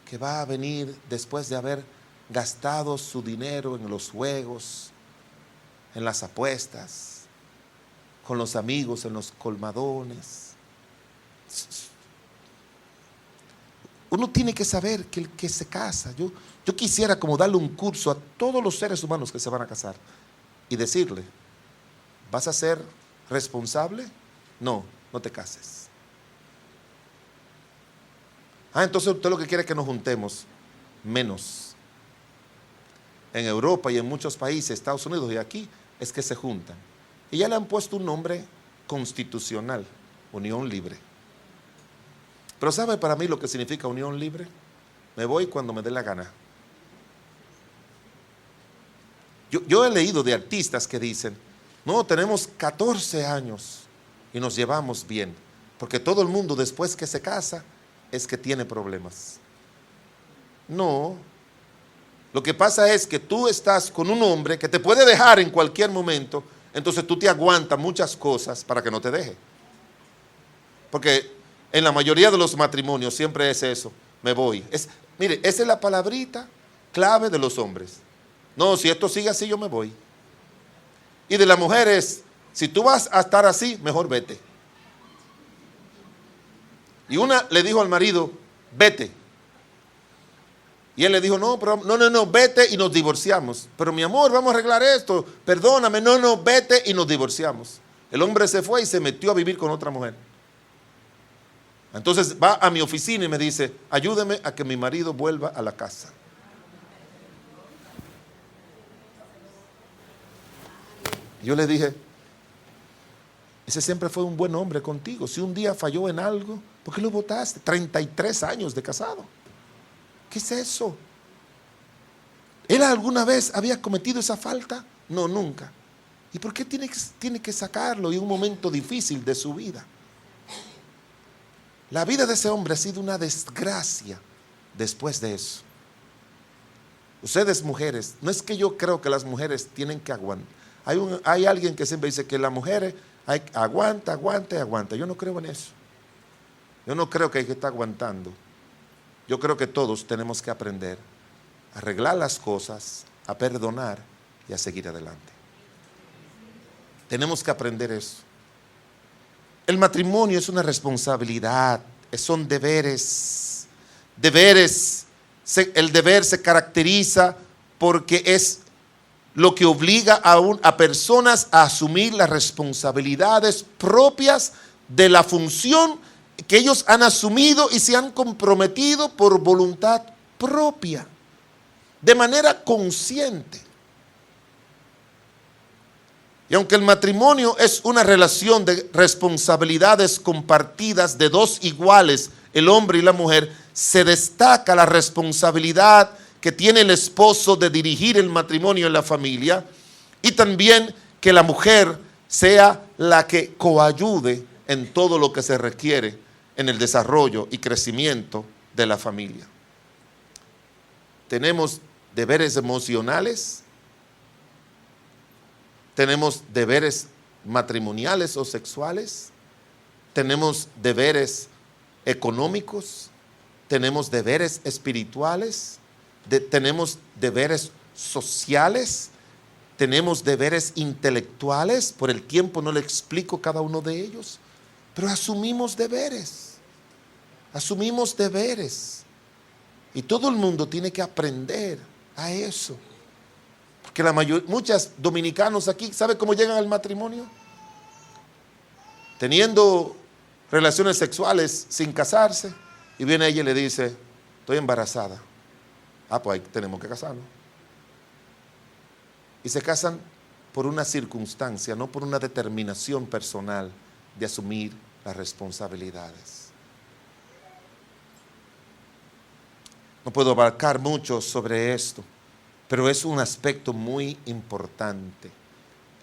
que va a venir después de haber gastado su dinero en los juegos, en las apuestas, con los amigos, en los colmadones. Uno tiene que saber que el que se casa, yo quisiera como darle un curso a todos los seres humanos que se van a casar y decirle: ¿vas a ser responsable? No, no te cases. Entonces usted lo que quiere es que nos juntemos. Menos. En Europa y en muchos países, Estados Unidos y aquí, es que se juntan. Y ya le han puesto un nombre constitucional: unión libre. Pero ¿sabe para mí lo que significa unión libre? Me voy cuando me dé la gana. Yo he leído de artistas que dicen: no, tenemos 14 años y nos llevamos bien, porque todo el mundo después que se casa es que tiene problemas. No, lo que pasa es que tú estás con un hombre que te puede dejar en cualquier momento, entonces tú te aguantas muchas cosas para que no te deje. Porque en la mayoría de los matrimonios siempre es eso: me voy. Mire, esa es la palabrita clave de los hombres. No, si esto sigue así, yo me voy. Y de las mujeres: si tú vas a estar así, mejor vete. Y una le dijo al marido: vete. Y él le dijo: no, vete y nos divorciamos. Pero mi amor, vamos a arreglar esto, perdóname. No, vete y nos divorciamos. El hombre se fue y se metió a vivir con otra mujer. Entonces va a mi oficina y me dice: ayúdeme a que mi marido vuelva a la casa. Yo le dije: ese siempre fue un buen hombre contigo. Si un día falló en algo, ¿por qué lo votaste? 33 años de casado. ¿Qué es eso? ¿Él alguna vez había cometido esa falta? No, nunca. ¿Y por qué tiene que sacarlo en un momento difícil de su vida? La vida de ese hombre ha sido una desgracia después de eso. Ustedes mujeres, no es que yo creo que las mujeres tienen que aguantar. Hay alguien que siempre dice que las mujeres aguanta. Yo no creo en eso. Yo no creo que hay que estar aguantando. Yo creo que todos tenemos que aprender a arreglar las cosas, a perdonar y a seguir adelante. Tenemos que aprender eso. El matrimonio es una responsabilidad, son deberes. El deber se caracteriza porque es lo que obliga a personas a asumir las responsabilidades propias de la función que ellos han asumido y se han comprometido por voluntad propia, de manera consciente. Y aunque el matrimonio es una relación de responsabilidades compartidas de dos iguales, el hombre y la mujer, se destaca la responsabilidad que tiene el esposo de dirigir el matrimonio en la familia, y también que la mujer sea la que coayude en todo lo que se requiere en el desarrollo y crecimiento de la familia. Tenemos deberes emocionales, tenemos deberes matrimoniales o sexuales, tenemos deberes económicos, tenemos deberes espirituales, tenemos deberes sociales, tenemos deberes intelectuales. Por el tiempo no le explico cada uno de ellos, pero asumimos deberes. Y todo el mundo tiene que aprender a eso. Porque muchas dominicanos aquí, ¿sabe cómo llegan al matrimonio? Teniendo relaciones sexuales sin casarse, y viene ella y le dice: estoy embarazada. Ah, pues ahí tenemos que casarnos. Y se casan por una circunstancia, no por una determinación personal de asumir las responsabilidades. No puedo abarcar mucho sobre esto, pero es un aspecto muy importante.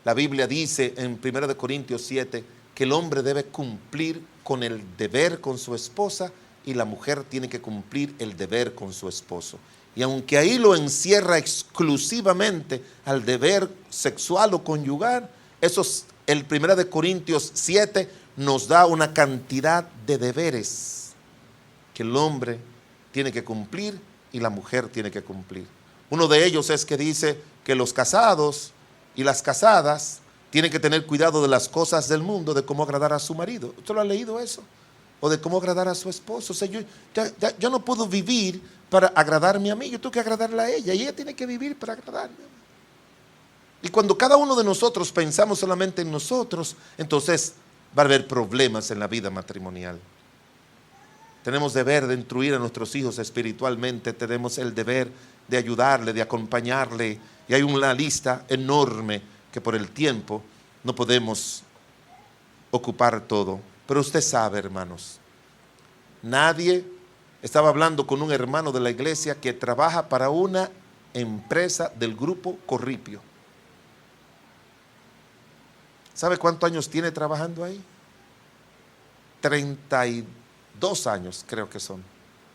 La Biblia dice en 1 Corintios 7 que el hombre debe cumplir con el deber con su esposa y la mujer tiene que cumplir el deber con su esposo. Y aunque ahí lo encierra exclusivamente al deber sexual o conyugal, el 1 Corintios 7 nos da una cantidad de deberes que el hombre tiene que cumplir y la mujer tiene que cumplir. Uno de ellos es que dice que los casados y las casadas tienen que tener cuidado de las cosas del mundo, de cómo agradar a su marido. ¿Usted lo ha leído eso? O de cómo agradar a su esposo. O sea, yo no puedo vivir para agradarme a mí, yo tengo que agradarle a ella y ella tiene que vivir para agradarme. Y cuando cada uno de nosotros pensamos solamente en nosotros, entonces va a haber problemas en la vida matrimonial. Tenemos deber de instruir a nuestros hijos espiritualmente, tenemos el deber de ayudarle, de acompañarle, y hay una lista enorme que por el tiempo no podemos ocupar todo. Pero usted sabe, hermanos, estaba hablando con un hermano de la iglesia que trabaja para una empresa del grupo Corripio. ¿Sabe cuántos años tiene trabajando ahí? 32 años creo que son.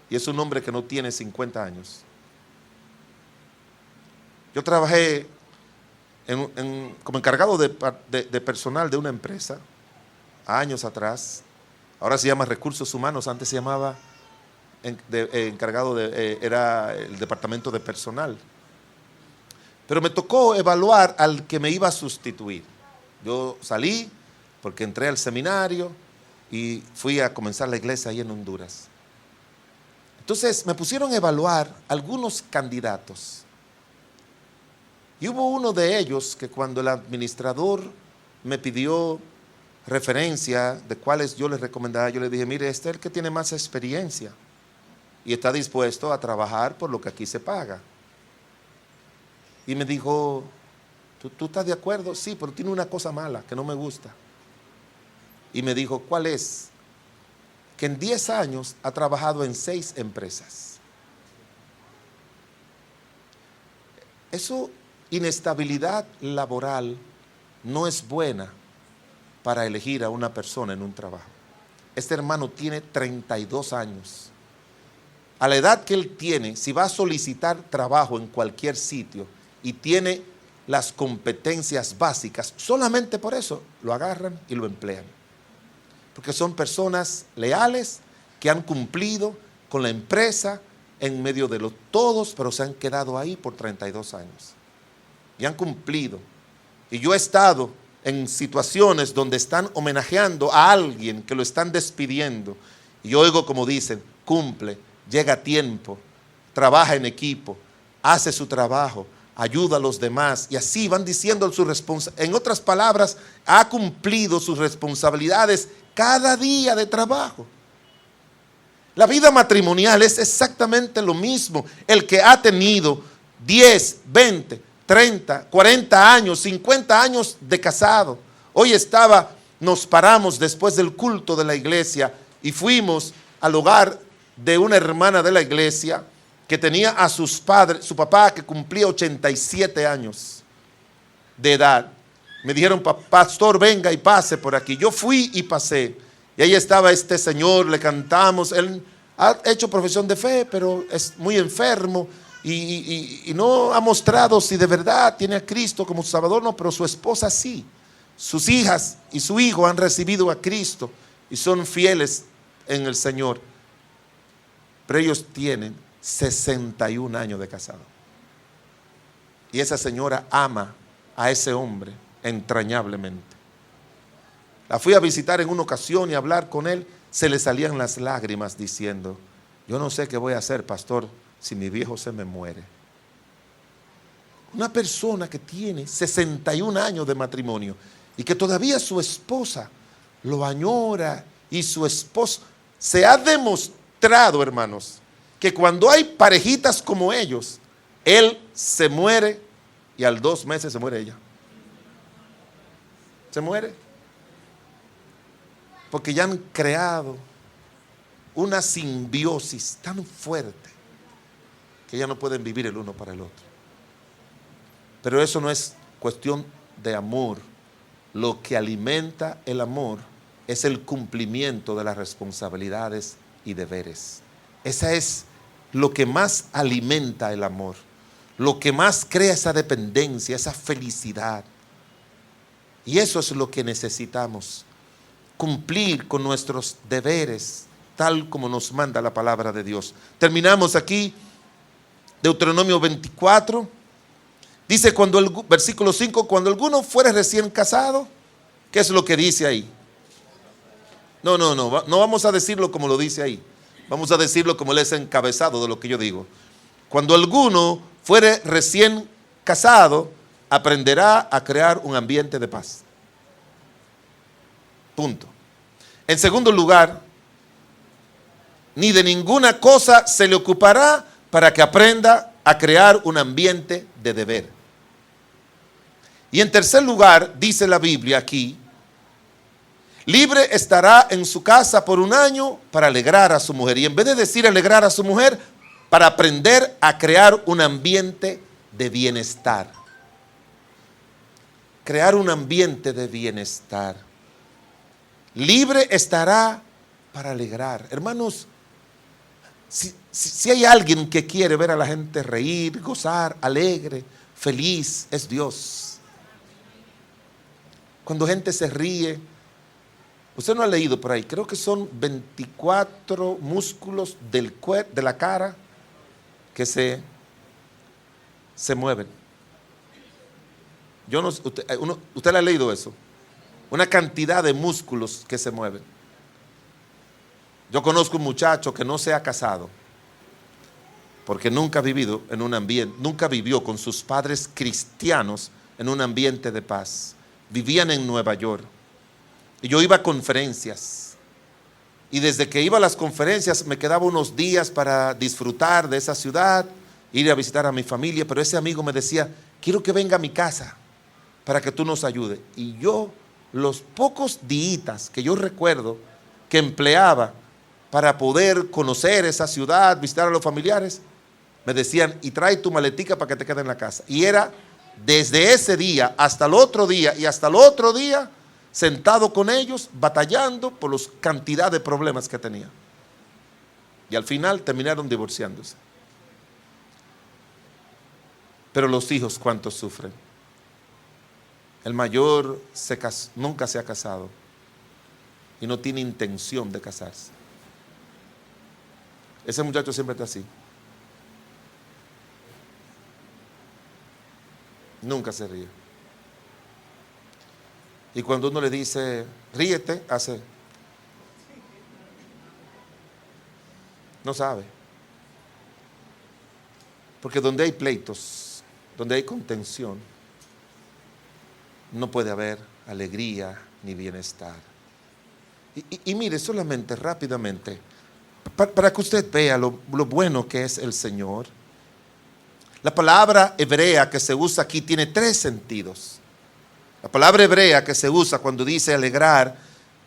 Y es un hombre que no tiene 50 años. Yo trabajé como encargado de personal de una empresa años atrás. Ahora se llama Recursos Humanos, antes se llamaba era el departamento de personal. Pero me tocó evaluar al que me iba a sustituir. Yo salí porque entré al seminario y fui a comenzar la iglesia ahí en Honduras. Entonces me pusieron a evaluar algunos candidatos. Y hubo uno de ellos que cuando el administrador me pidió referencia de cuáles yo les recomendaba, yo le dije: mire, este es el que tiene más experiencia y está dispuesto a trabajar por lo que aquí se paga. Y me dijo: ¿Tú estás de acuerdo? Sí, pero tiene una cosa mala que no me gusta. Y me dijo: ¿cuál es? Que en 10 años ha trabajado en 6 empresas. Eso, inestabilidad laboral, no es buena para elegir a una persona en un trabajo. Este hermano tiene 32 años. A la edad que él tiene, si va a solicitar trabajo en cualquier sitio y tiene las competencias básicas, solamente por eso lo agarran y lo emplean. Porque son personas leales que han cumplido con la empresa en medio de todos, pero se han quedado ahí por 32 años. Y han cumplido. Y yo he estado en situaciones donde están homenajeando a alguien que lo están despidiendo. Y yo oigo como dicen: cumple, llega a tiempo, trabaja en equipo, hace su trabajo, ayuda a los demás. Y así van diciendo su responsabilidad. En otras palabras, ha cumplido sus responsabilidades cada día de trabajo. La vida matrimonial es exactamente lo mismo. El que ha tenido 10, 20, 30, 40 años, 50 años de casado. Hoy nos paramos después del culto de la iglesia y fuimos al hogar de una hermana de la iglesia que tenía a sus padres, su papá que cumplía 87 años de edad. Me dijeron: pastor, venga y pase por aquí. Yo fui y pasé. Y ahí estaba este señor, le cantamos. Él ha hecho profesión de fe, pero es muy enfermo y no ha mostrado si de verdad tiene a Cristo como su Salvador. No, pero su esposa sí. Sus hijas y su hijo han recibido a Cristo. y son fieles en el Señor, pero ellos tienen 61 años de casado. Y esa señora ama a ese hombre entrañablemente. La fui a visitar en una ocasión y a hablar con él, se le salían las lágrimas diciendo, yo no sé qué voy a hacer, pastor, si mi viejo se me muere. Una persona que tiene 61 años de matrimonio y que todavía su esposa lo añora, y su esposo, se ha demostrado, hermanos, que cuando hay parejitas como ellos, él se muere y al 2 meses se muere ella. Se muere. Porque ya han creado una simbiosis tan fuerte que ya no pueden vivir el uno para el otro. Pero eso no es cuestión de amor. Lo que alimenta el amor es el cumplimiento de las responsabilidades y deberes. Esa es lo que más alimenta el amor, lo que más crea esa dependencia, esa felicidad. Y eso es lo que necesitamos, cumplir con nuestros deberes, tal como nos manda la palabra de Dios. Terminamos aquí, Deuteronomio 24, dice, versículo 5, cuando alguno fuere recién casado, ¿qué es lo que dice ahí? No vamos a decirlo como lo dice ahí. Vamos a decirlo como él es encabezado de lo que yo digo. Cuando alguno fuere recién casado, aprenderá a crear un ambiente de paz. Punto. En segundo lugar, ni de ninguna cosa se le ocupará para que aprenda a crear un ambiente de deber. Y en tercer lugar, dice la Biblia aquí, libre estará en su casa por 1 año para alegrar a su mujer. Y en vez de decir alegrar a su mujer, para aprender a crear un ambiente de bienestar. Crear un ambiente de bienestar. Libre estará para alegrar. Hermanos, si hay alguien que quiere ver a la gente reír, gozar, alegre, feliz, es Dios. Cuando gente se ríe, usted no ha leído por ahí, creo que son 24 músculos de la cara que se mueven. ¿Usted le ha leído eso? Una cantidad de músculos que se mueven. Yo conozco un muchacho que no se ha casado porque nunca ha vivido en un ambiente, nunca vivió con sus padres cristianos en un ambiente de paz. Vivían en Nueva York y yo iba a conferencias y desde que iba a las conferencias me quedaba unos días para disfrutar de esa ciudad, ir a visitar a mi familia, pero ese amigo me decía, quiero que venga a mi casa para que tú nos ayudes. Y yo, los pocos días que yo recuerdo que empleaba para poder conocer esa ciudad, visitar a los familiares, me decían, y trae tu maletica para que te quede en la casa. Y era desde ese día hasta el otro día y hasta el otro día, sentado con ellos, batallando por la cantidad de problemas que tenía. Y al final terminaron divorciándose. Pero los hijos, ¿cuántos sufren? El mayor nunca se ha casado y no tiene intención de casarse. Ese muchacho siempre está así. Nunca se ríe. Y cuando uno le dice, ríete, hace. No sabe. Porque donde hay pleitos, donde hay contención, no puede haber alegría ni bienestar. Y mire, solamente rápidamente, para que usted vea lo bueno que es el Señor. La palabra hebrea que se usa aquí tiene 3 sentidos. La palabra hebrea que se usa cuando dice alegrar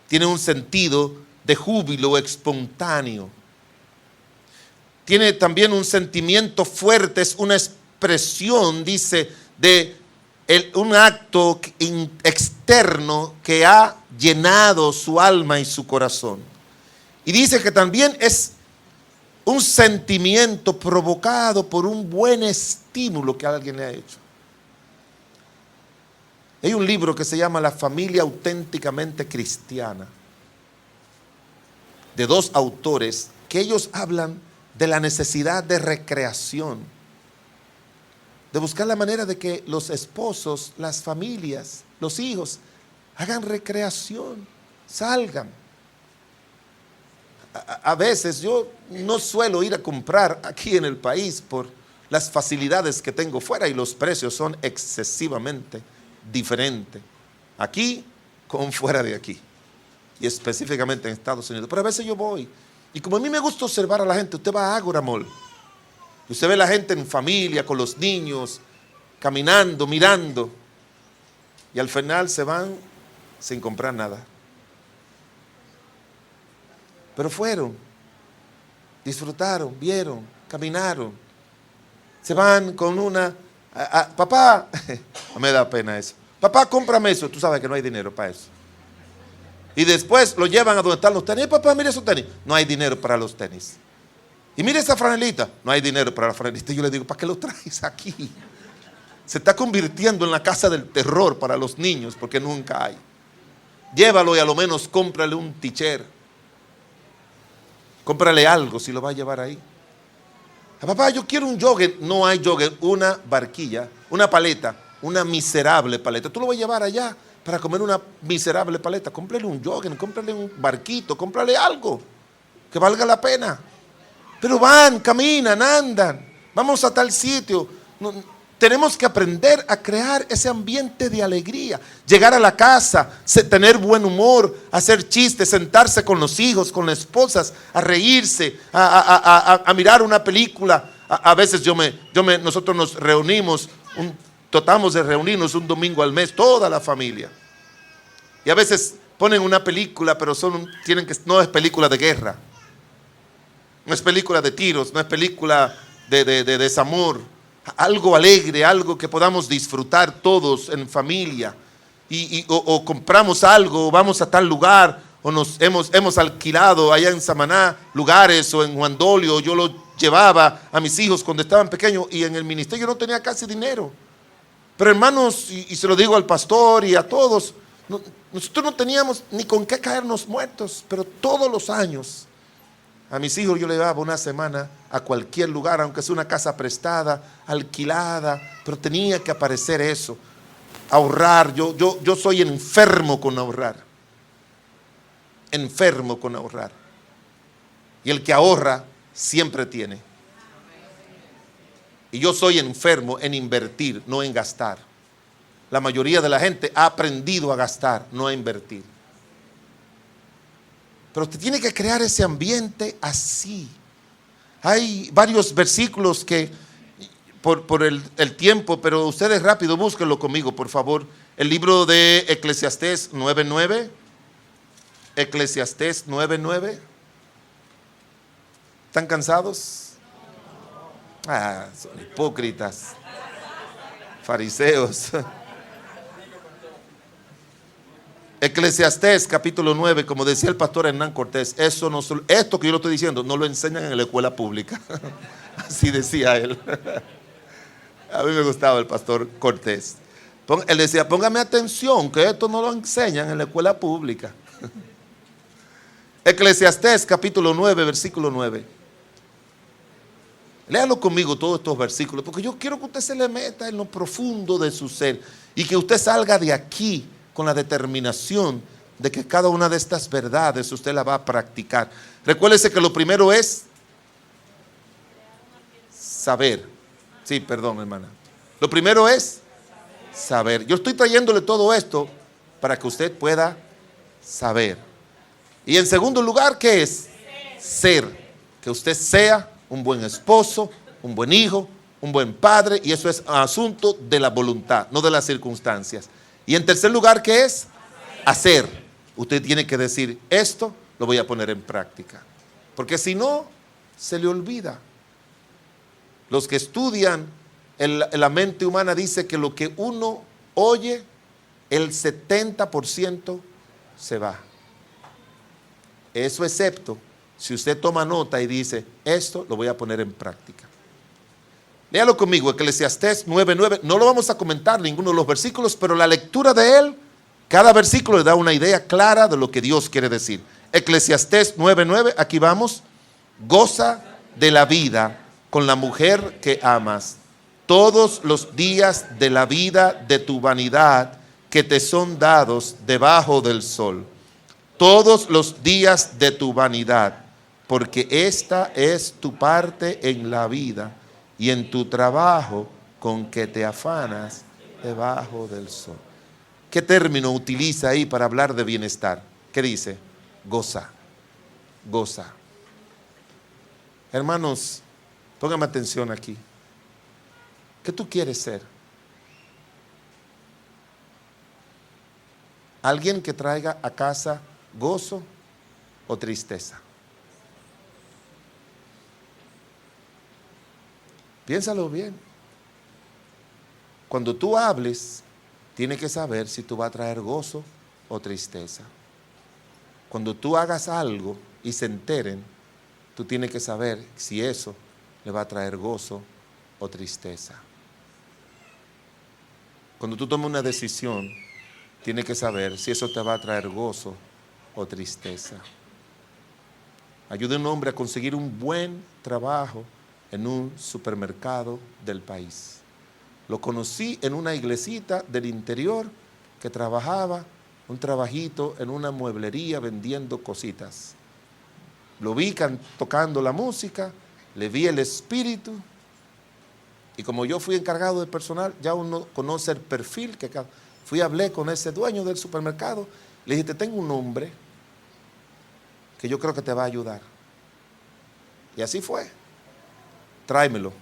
tiene un sentido de júbilo espontáneo. Tiene también un sentimiento fuerte, es una expresión, dice, de un acto externo que ha llenado su alma y su corazón. Y dice que también es un sentimiento provocado por un buen estímulo que alguien le ha hecho. Hay un libro que se llama La familia auténticamente cristiana. de dos autores que ellos hablan de la necesidad de recreación, de buscar la manera de que los esposos, las familias, los hijos hagan recreación, salgan. A veces yo no suelo ir a comprar aquí en el país por las facilidades que tengo fuera y los precios son excesivamente diferentes aquí con fuera de aquí, y específicamente en Estados Unidos. Pero a veces yo voy, y como a mí me gusta observar a la gente, usted va a Agora Mall, y usted ve a la gente en familia, con los niños, caminando, mirando, y al final se van sin comprar nada. Pero fueron, disfrutaron, vieron, caminaron. Se van con una, papá, me da pena eso. Papá, cómprame eso. Tú sabes que no hay dinero para eso. Y después lo llevan a donde están los tenis. Papá, mire esos tenis. No hay dinero para los tenis. Y mire esa franelita. No hay dinero para la franelita. Y yo le digo, ¿para qué lo traes aquí? Se está convirtiendo en la casa del terror para los niños porque nunca hay. Llévalo y a lo menos cómprale un teacher. Cómprale algo si lo va a llevar ahí. Papá, yo quiero un jogger. No hay jogger, una barquilla, una paleta, una miserable paleta. Tú lo vas a llevar allá para comer una miserable paleta. Cómprale un jogger, cómprale un barquito, cómprale algo que valga la pena. Pero van, caminan, andan. Vamos a tal sitio. Tenemos que aprender a crear ese ambiente de alegría. Llegar a la casa, tener buen humor, hacer chistes, sentarse con los hijos, con las esposas, a reírse, a mirar una película. A veces nosotros nos reunimos, tratamos de reunirnos un domingo al mes, toda la familia. Y a veces ponen una película, pero no es película de guerra. No es película de tiros, no es película de desamor. Algo alegre, algo que podamos disfrutar todos en familia, o compramos algo, o vamos a tal lugar, o hemos alquilado allá en Samaná lugares, o en Juan Dolio. Yo lo llevaba a mis hijos cuando estaban pequeños, y en el ministerio no tenía casi dinero, pero hermanos, y se lo digo al pastor y a todos, nosotros no teníamos ni con qué caernos muertos, pero todos los años a mis hijos yo le llevaba una semana a cualquier lugar, aunque sea una casa prestada, alquilada, pero tenía que aparecer eso. Ahorrar, yo soy enfermo con ahorrar. Enfermo con ahorrar. Y el que ahorra siempre tiene. Y yo soy enfermo en invertir, no en gastar. La mayoría de la gente ha aprendido a gastar, no a invertir. Pero usted tiene que crear ese ambiente así. Hay varios versículos que, por el tiempo, pero ustedes rápido búsquenlo conmigo, por favor. El libro de Eclesiastés 9:9. Eclesiastés 9:9. ¿Están cansados? Son hipócritas, fariseos. Eclesiastés capítulo 9, como decía el pastor Hernán Cortés, esto que yo lo estoy diciendo no lo enseñan en la escuela pública. Así decía él. A mí me gustaba el pastor Cortés. Él decía, póngame atención, que esto no lo enseñan en la escuela pública. Eclesiastés capítulo 9, versículo 9. Léalo conmigo todos estos versículos, porque yo quiero que usted se le meta en lo profundo de su ser y que usted salga de aquí con la determinación de que cada una de estas verdades usted la va a practicar. Recuérdese que lo primero es saber. Sí, perdón, hermana. Lo primero es saber. Yo estoy trayéndole todo esto para que usted pueda saber. Y en segundo lugar, ¿qué es? Ser. Que usted sea un buen esposo, un buen hijo, un buen padre, y eso es asunto de la voluntad, no de las circunstancias. Y en tercer lugar, ¿qué es? Hacer. Usted tiene que decir, esto lo voy a poner en práctica. Porque si no, se le olvida. Los que estudian la mente humana dice que lo que uno oye, el 70% se va. Eso excepto si usted toma nota y dice, esto lo voy a poner en práctica. Léalo conmigo, Eclesiastés 9:9. No lo vamos a comentar ninguno de los versículos, pero la lectura de él, cada versículo le da una idea clara de lo que Dios quiere decir. Eclesiastés 9:9, aquí vamos. Goza de la vida con la mujer que amas, todos los días de la vida de tu vanidad que te son dados debajo del sol. Todos los días de tu vanidad, porque esta es tu parte en la vida y en tu trabajo con que te afanas debajo del sol. ¿Qué término utiliza ahí para hablar de bienestar? ¿Qué dice? Goza, goza. Hermanos, póngame atención aquí. ¿Qué tú quieres ser? ¿Alguien que traiga a casa gozo o tristeza? Piénsalo bien. Cuando tú hables, tienes que saber si tú vas a traer gozo o tristeza. Cuando tú hagas algo y se enteren, tú tienes que saber si eso le va a traer gozo o tristeza. Cuando tú tomes una decisión, tienes que saber si eso te va a traer gozo o tristeza. Ayude a un hombre a conseguir un buen trabajo en un supermercado del país. Lo conocí en una iglesita del interior que trabajaba un trabajito en una mueblería vendiendo cositas. Lo vi tocando la música, le vi el espíritu, y como yo fui encargado de personal, ya uno conoce el perfil que fui, hablé con ese dueño del supermercado, le dije, te tengo un hombre que yo creo que te va a ayudar. Y así fue. Tráemelo.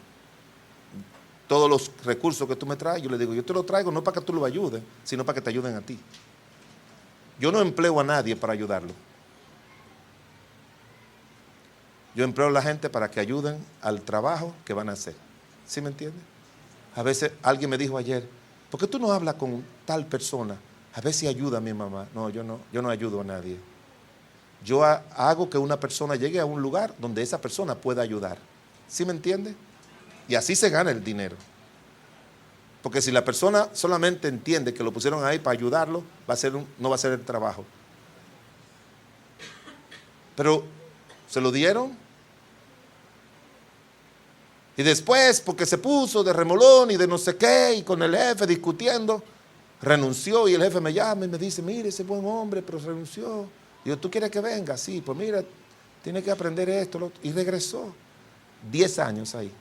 Todos los recursos que tú me traes, yo le digo, yo te lo traigo no para que tú lo ayudes, sino para que te ayuden a ti. Yo no empleo a nadie para ayudarlo. Yo empleo a la gente para que ayuden al trabajo que van a hacer. ¿Sí me entiende? A veces alguien me dijo ayer, ¿por qué tú no hablas con tal persona? A ver si ayuda a mi mamá. No, yo no ayudo a nadie. Yo hago que una persona llegue a un lugar donde esa persona pueda ayudar. ¿Sí me entiende? Y así se gana el dinero. Porque si la persona solamente entiende que lo pusieron ahí para ayudarlo, no va a ser el trabajo. Pero se lo dieron. Y después, porque se puso de remolón y de no sé qué, y con el jefe discutiendo, renunció. Y el jefe me llama y me dice, mire, ese buen hombre, pero renunció. Digo, ¿tú quieres que venga? Sí, pues mira, tiene que aprender esto, lo otro. Y regresó. 10 años ahí.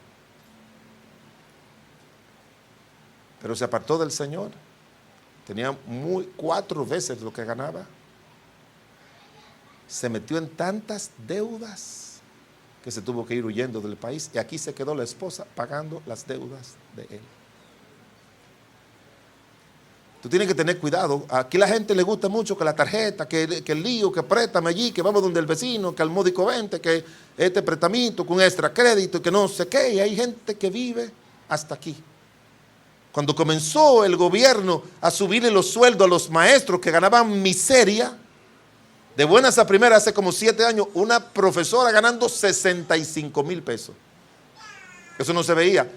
Pero se apartó del Señor. Tenía 4 veces lo que ganaba. Se metió en tantas deudas que se tuvo que ir huyendo del país. Y aquí se quedó la esposa pagando las deudas de él. Tú tienes que tener cuidado. Aquí la gente le gusta mucho que la tarjeta, que el lío, que préstame allí, que vamos donde el vecino, que al módico 20, que este préstamo con extra crédito, que no sé qué. Y hay gente que vive hasta aquí. Cuando comenzó el gobierno a subirle los sueldos a los maestros que ganaban miseria, de buenas a primeras, hace como 7 años, una profesora ganando 65,000 pesos. Eso no se veía.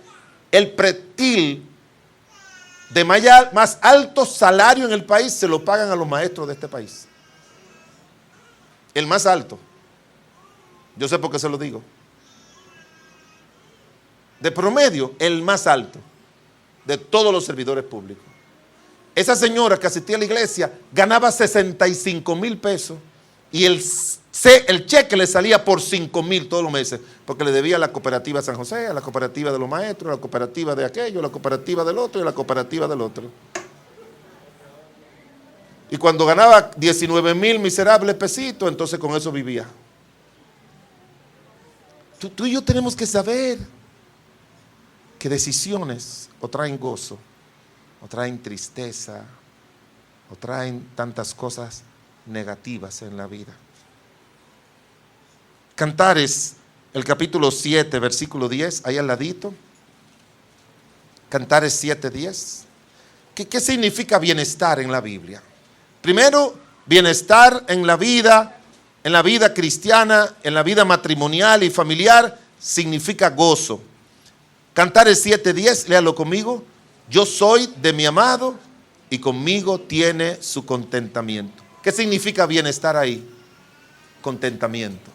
El pretil de más alto salario en el país se lo pagan a los maestros de este país. El más alto. Yo sé por qué se lo digo. De promedio, el más alto de todos los servidores públicos. Esa señora que asistía a la iglesia ganaba 65,000 pesos y el cheque le salía por 5,000 todos los meses, porque le debía a la cooperativa San José, a la cooperativa de los maestros, a la cooperativa de aquello, a la cooperativa del otro y a la cooperativa del otro. Y cuando ganaba 19,000 miserables pesitos, entonces con eso vivía. Tú y yo tenemos que saber que decisiones o traen gozo, o traen tristeza, o traen tantas cosas negativas en la vida. Cantares, el capítulo 7, versículo 10, ahí al ladito. Cantares 7:10. ¿Qué significa bienestar en la Biblia? Primero, bienestar en la vida cristiana, en la vida matrimonial y familiar, significa gozo. Cantares 7:10, léalo conmigo. Yo soy de mi amado y conmigo tiene su contentamiento. ¿Qué significa bienestar ahí? contentamiento.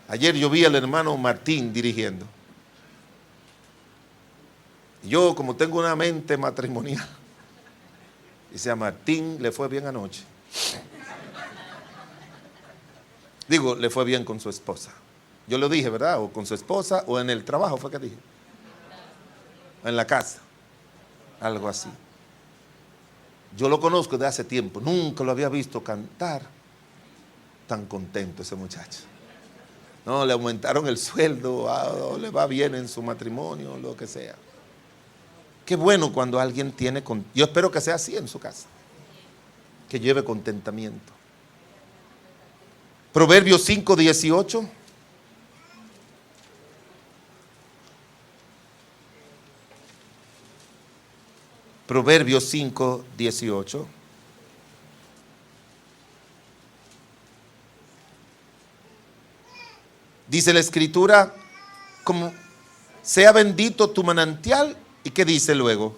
Ayer yo vi al hermano Martín dirigiendo. Yo, como tengo una mente matrimonial, dice: a Martín le fue bien anoche. Digo, le fue bien con su esposa. Yo lo dije, ¿verdad? O con su esposa, o en el trabajo fue que dije. En la casa. Algo así. Yo lo conozco de hace tiempo. Nunca lo había visto cantar tan contento ese muchacho. No, le aumentaron el sueldo, le va bien en su matrimonio, lo que sea. Qué bueno cuando alguien tiene... Yo espero que sea así en su casa. Que lleve contentamiento. Proverbios 5:18. Proverbios 5:18. Dice la Escritura, como sea bendito tu manantial. ¿Y qué dice luego?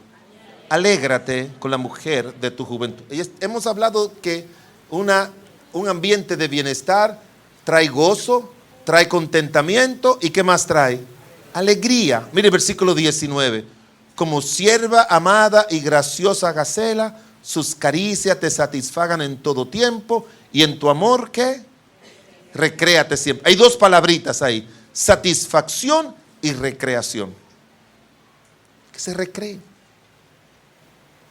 Alégrate con la mujer de tu juventud. Hemos hablado que un ambiente de bienestar trae gozo, trae contentamiento. ¿Y qué más trae? Alegría. Mire el versículo 19. Como sierva amada y graciosa gacela, sus caricias te satisfagan en todo tiempo, y en tu amor, ¿qué? Recréate siempre. Hay dos palabritas ahí: satisfacción y recreación. Que se recreen,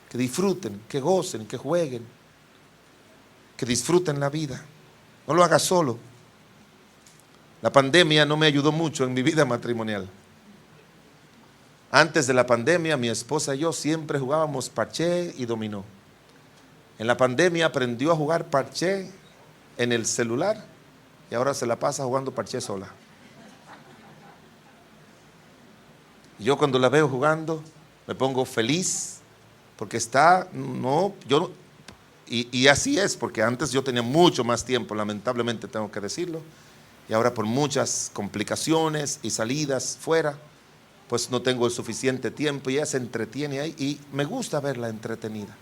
que disfruten, que gocen, que jueguen, que disfruten la vida. No lo hagas solo. La pandemia no me ayudó mucho en mi vida matrimonial. Antes de la pandemia, mi esposa y yo siempre jugábamos parché y dominó. En la pandemia aprendió a jugar parché en el celular y ahora se la pasa jugando parché sola. Yo cuando la veo jugando me pongo feliz porque y así es, porque antes yo tenía mucho más tiempo, lamentablemente tengo que decirlo, y ahora por muchas complicaciones y salidas fuera, pues no tengo el suficiente tiempo, y ella se entretiene ahí y me gusta verla entretenida.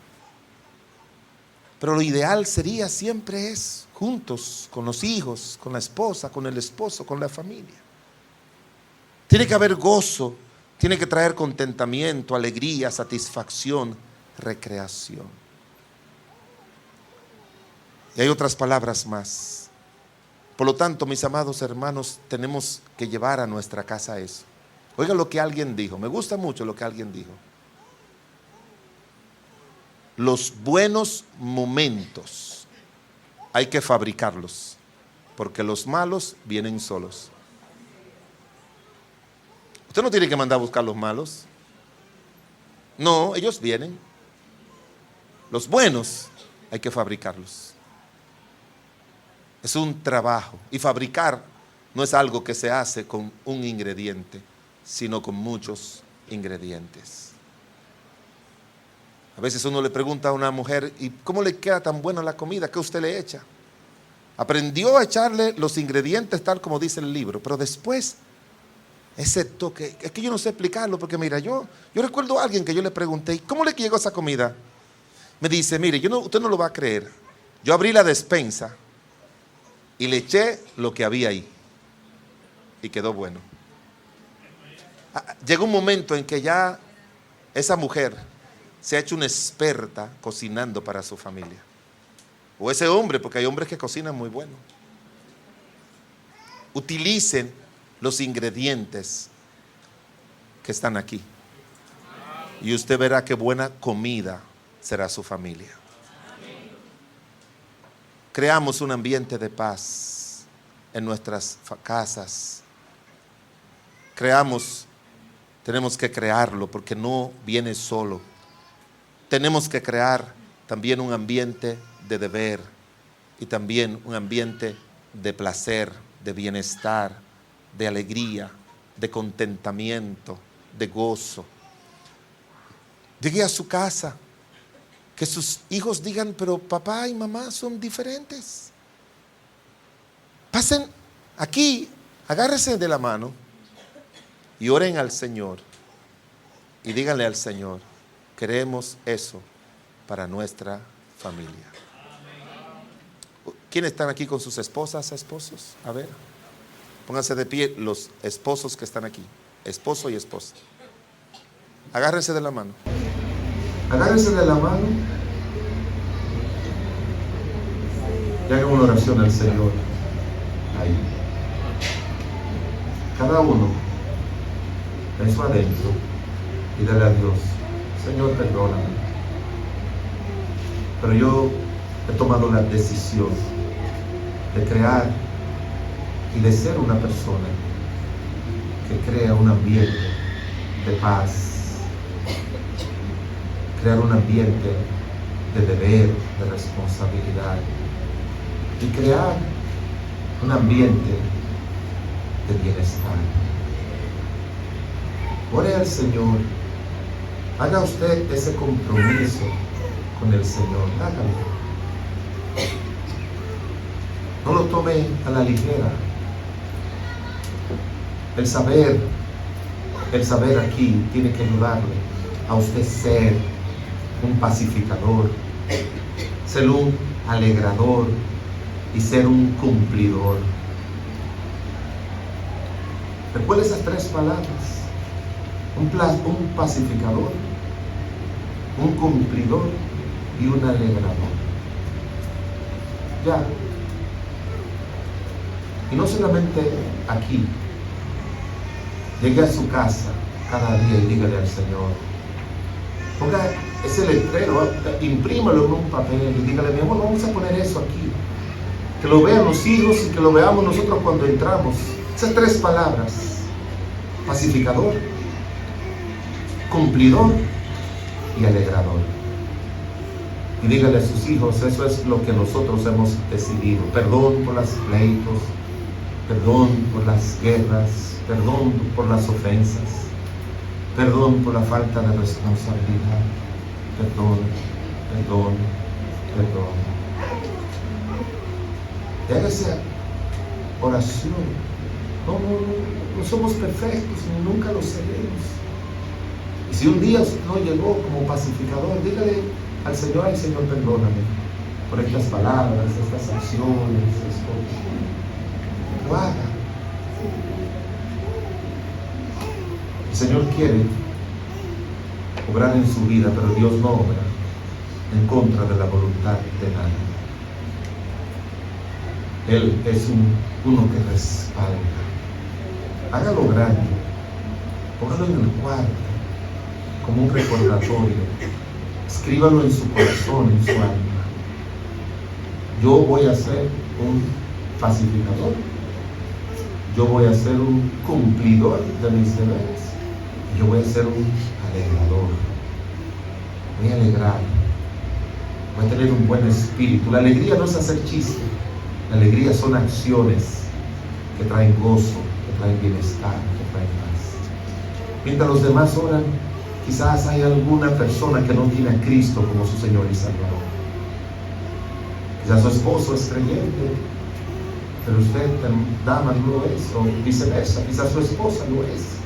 Pero lo ideal sería siempre es juntos, con los hijos, con la esposa, con el esposo, con la familia. Tiene que haber gozo, tiene que traer contentamiento, alegría, satisfacción, recreación. Y hay otras palabras más. Por lo tanto, mis amados hermanos, tenemos que llevar a nuestra casa eso. Oiga lo que alguien dijo, me gusta mucho lo que alguien dijo. Los buenos momentos hay que fabricarlos, porque los malos vienen solos. Usted no tiene que mandar a buscar los malos. No, ellos vienen. Los buenos hay que fabricarlos. Es un trabajo. Y fabricar no es algo que se hace con un ingrediente, sino con muchos ingredientes. A veces uno le pregunta a una mujer: ¿y cómo le queda tan buena la comida? ¿Qué usted le echa? Aprendió a echarle los ingredientes tal como dice el libro, pero después ese toque, es que yo no sé explicarlo, porque mira, yo recuerdo a alguien que yo le pregunté: ¿y cómo le llegó esa comida? Me dice: mire, usted no lo va a creer, yo abrí la despensa y le eché lo que había ahí y quedó bueno. Llegó un momento en que ya esa mujer se ha hecho una experta cocinando para su familia. O ese hombre, porque hay hombres que cocinan muy bueno. Utilicen los ingredientes que están aquí y usted verá qué buena comida será su familia. Creamos un ambiente de paz en nuestras casas. Tenemos que crearlo, porque no viene solo. Tenemos que crear también un ambiente de deber y también un ambiente de placer, de bienestar, de alegría, de contentamiento, de gozo. Llegue a su casa, que sus hijos digan: pero papá y mamá son diferentes. Pasen aquí, agárrense de la mano y oren al Señor y díganle al Señor: queremos eso para nuestra familia. ¿Quiénes están aquí con sus esposas, esposos? A ver, pónganse de pie los esposos que están aquí. Esposo y esposa. Agárrense de la mano. Agárrense de la mano y hagan una oración al Señor. Ahí. Cada uno en su adentro y dale a Dios: Señor, perdóname, pero yo he tomado la decisión de crear y de ser una persona que crea un ambiente de paz, crear un ambiente de deber, de responsabilidad, y crear un ambiente de bienestar. Ore al Señor, haga usted ese compromiso con el Señor, hágalo. No lo tome a la ligera. El saber aquí tiene que ayudarle a usted ser un pacificador, ser un alegrador y ser un cumplidor. Recuerde esas tres palabras: un pacificador, un cumplidor y un alegrador. Ya. Y no solamente aquí. Llegue a su casa cada día y dígale al Señor. Ponga ese letrero, imprímalo en un papel y dígale: mi amor, vamos a poner eso aquí. Que lo vean los hijos y que lo veamos nosotros cuando entramos. Esas tres palabras: pacificador, cumplidor y alegrador. Y dígale a sus hijos: eso es lo que nosotros hemos decidido. Perdón por los pleitos, perdón por las guerras, perdón por las ofensas, perdón por la falta de responsabilidad, perdón, perdón, perdón. Y haga esa oración. No somos perfectos, ni nunca lo seremos. Y si un día no llegó como pacificador, dígale al Señor: ay, Señor, perdóname por estas palabras, estas acciones, esto. Lo haga. El Señor quiere obrar en su vida, pero Dios no obra en contra de la voluntad de nadie. Él es uno que respalda. Hágalo grande, póngalo en el cuarto como un recordatorio. Escríbalo en su corazón, en su alma. Yo voy a ser un pacificador. Yo voy a ser un cumplidor de mis deberes. Yo voy a ser un alegrador. Voy a alegrar. Voy a tener un buen espíritu. La alegría no es hacer chiste. La alegría son acciones que traen gozo, que traen bienestar, que traen paz. Mientras los demás oran, quizás hay alguna persona que no tiene a Cristo como su Señor y Salvador. Quizás su esposo es creyente, pero usted, dama, no lo es, o viceversa. Quizás su esposa lo es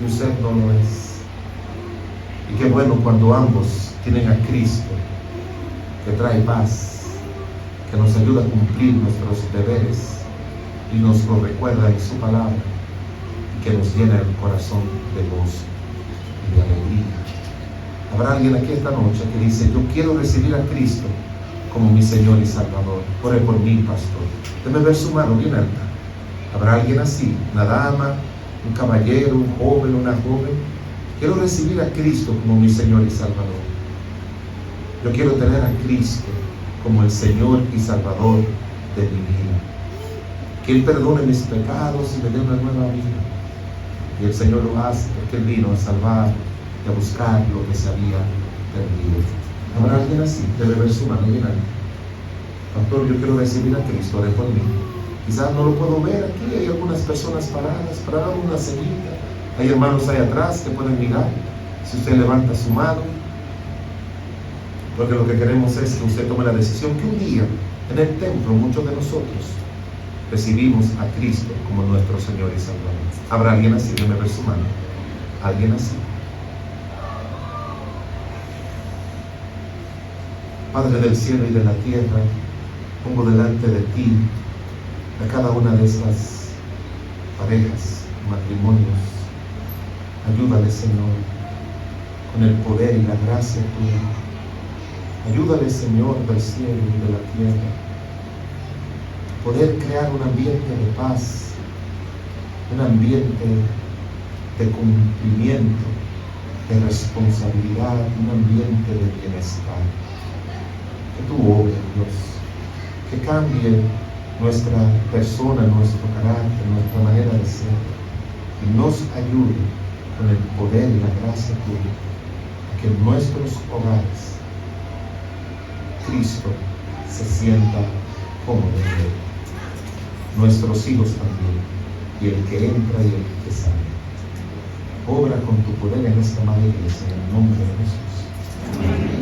y usted no lo es. Y qué bueno cuando ambos tienen a Cristo, que trae paz, que nos ayuda a cumplir nuestros deberes y nos lo recuerda en su palabra, y que nos llena el corazón de gozo y de alegría. Habrá alguien aquí esta noche que dice: yo quiero recibir a Cristo como mi Señor y Salvador. Ore por mí, pastor. Déjeme ver su mano bien alta. Habrá alguien así, una dama, un caballero, un joven, una joven. Quiero recibir a Cristo como mi Señor y Salvador. Yo quiero tener a Cristo como el Señor y Salvador de mi vida. Que Él perdone mis pecados y me dé una nueva vida. Y el Señor lo hace porque Él vino a salvar y a buscar lo que se había perdido. ¿Habrá alguien así? Debe ver su mano bien alta. Pastor, yo quiero recibir a Cristo, ore por mí. Quizás no lo puedo ver aquí, hay algunas personas paradas una ceguita. Hay hermanos ahí atrás que pueden mirar. Si usted levanta su mano, porque lo que queremos es que usted tome la decisión que un día en el templo muchos de nosotros recibimos a Cristo como nuestro Señor y Salvador. ¿Habrá alguien así? Déjeme ver su mano. ¿Alguien así? Padre del cielo y de la tierra, pongo delante de ti a cada una de estas parejas, matrimonios. Ayúdale, Señor, con el poder y la gracia tuya. Ayúdale, Señor, del cielo y de la tierra, poder crear un ambiente de paz, un ambiente de cumplimiento, de responsabilidad, un ambiente de bienestar. Que tú obres, Dios, que cambie nuestra persona, nuestro carácter, nuestra manera de ser, y nos ayude con el poder y la gracia tuya, a que en nuestros hogares Cristo se sienta cómodo en él. Nuestros hijos también, y el que entra y el que sale. Obra con tu poder en esta madre iglesia, en el nombre de Jesús. Amén.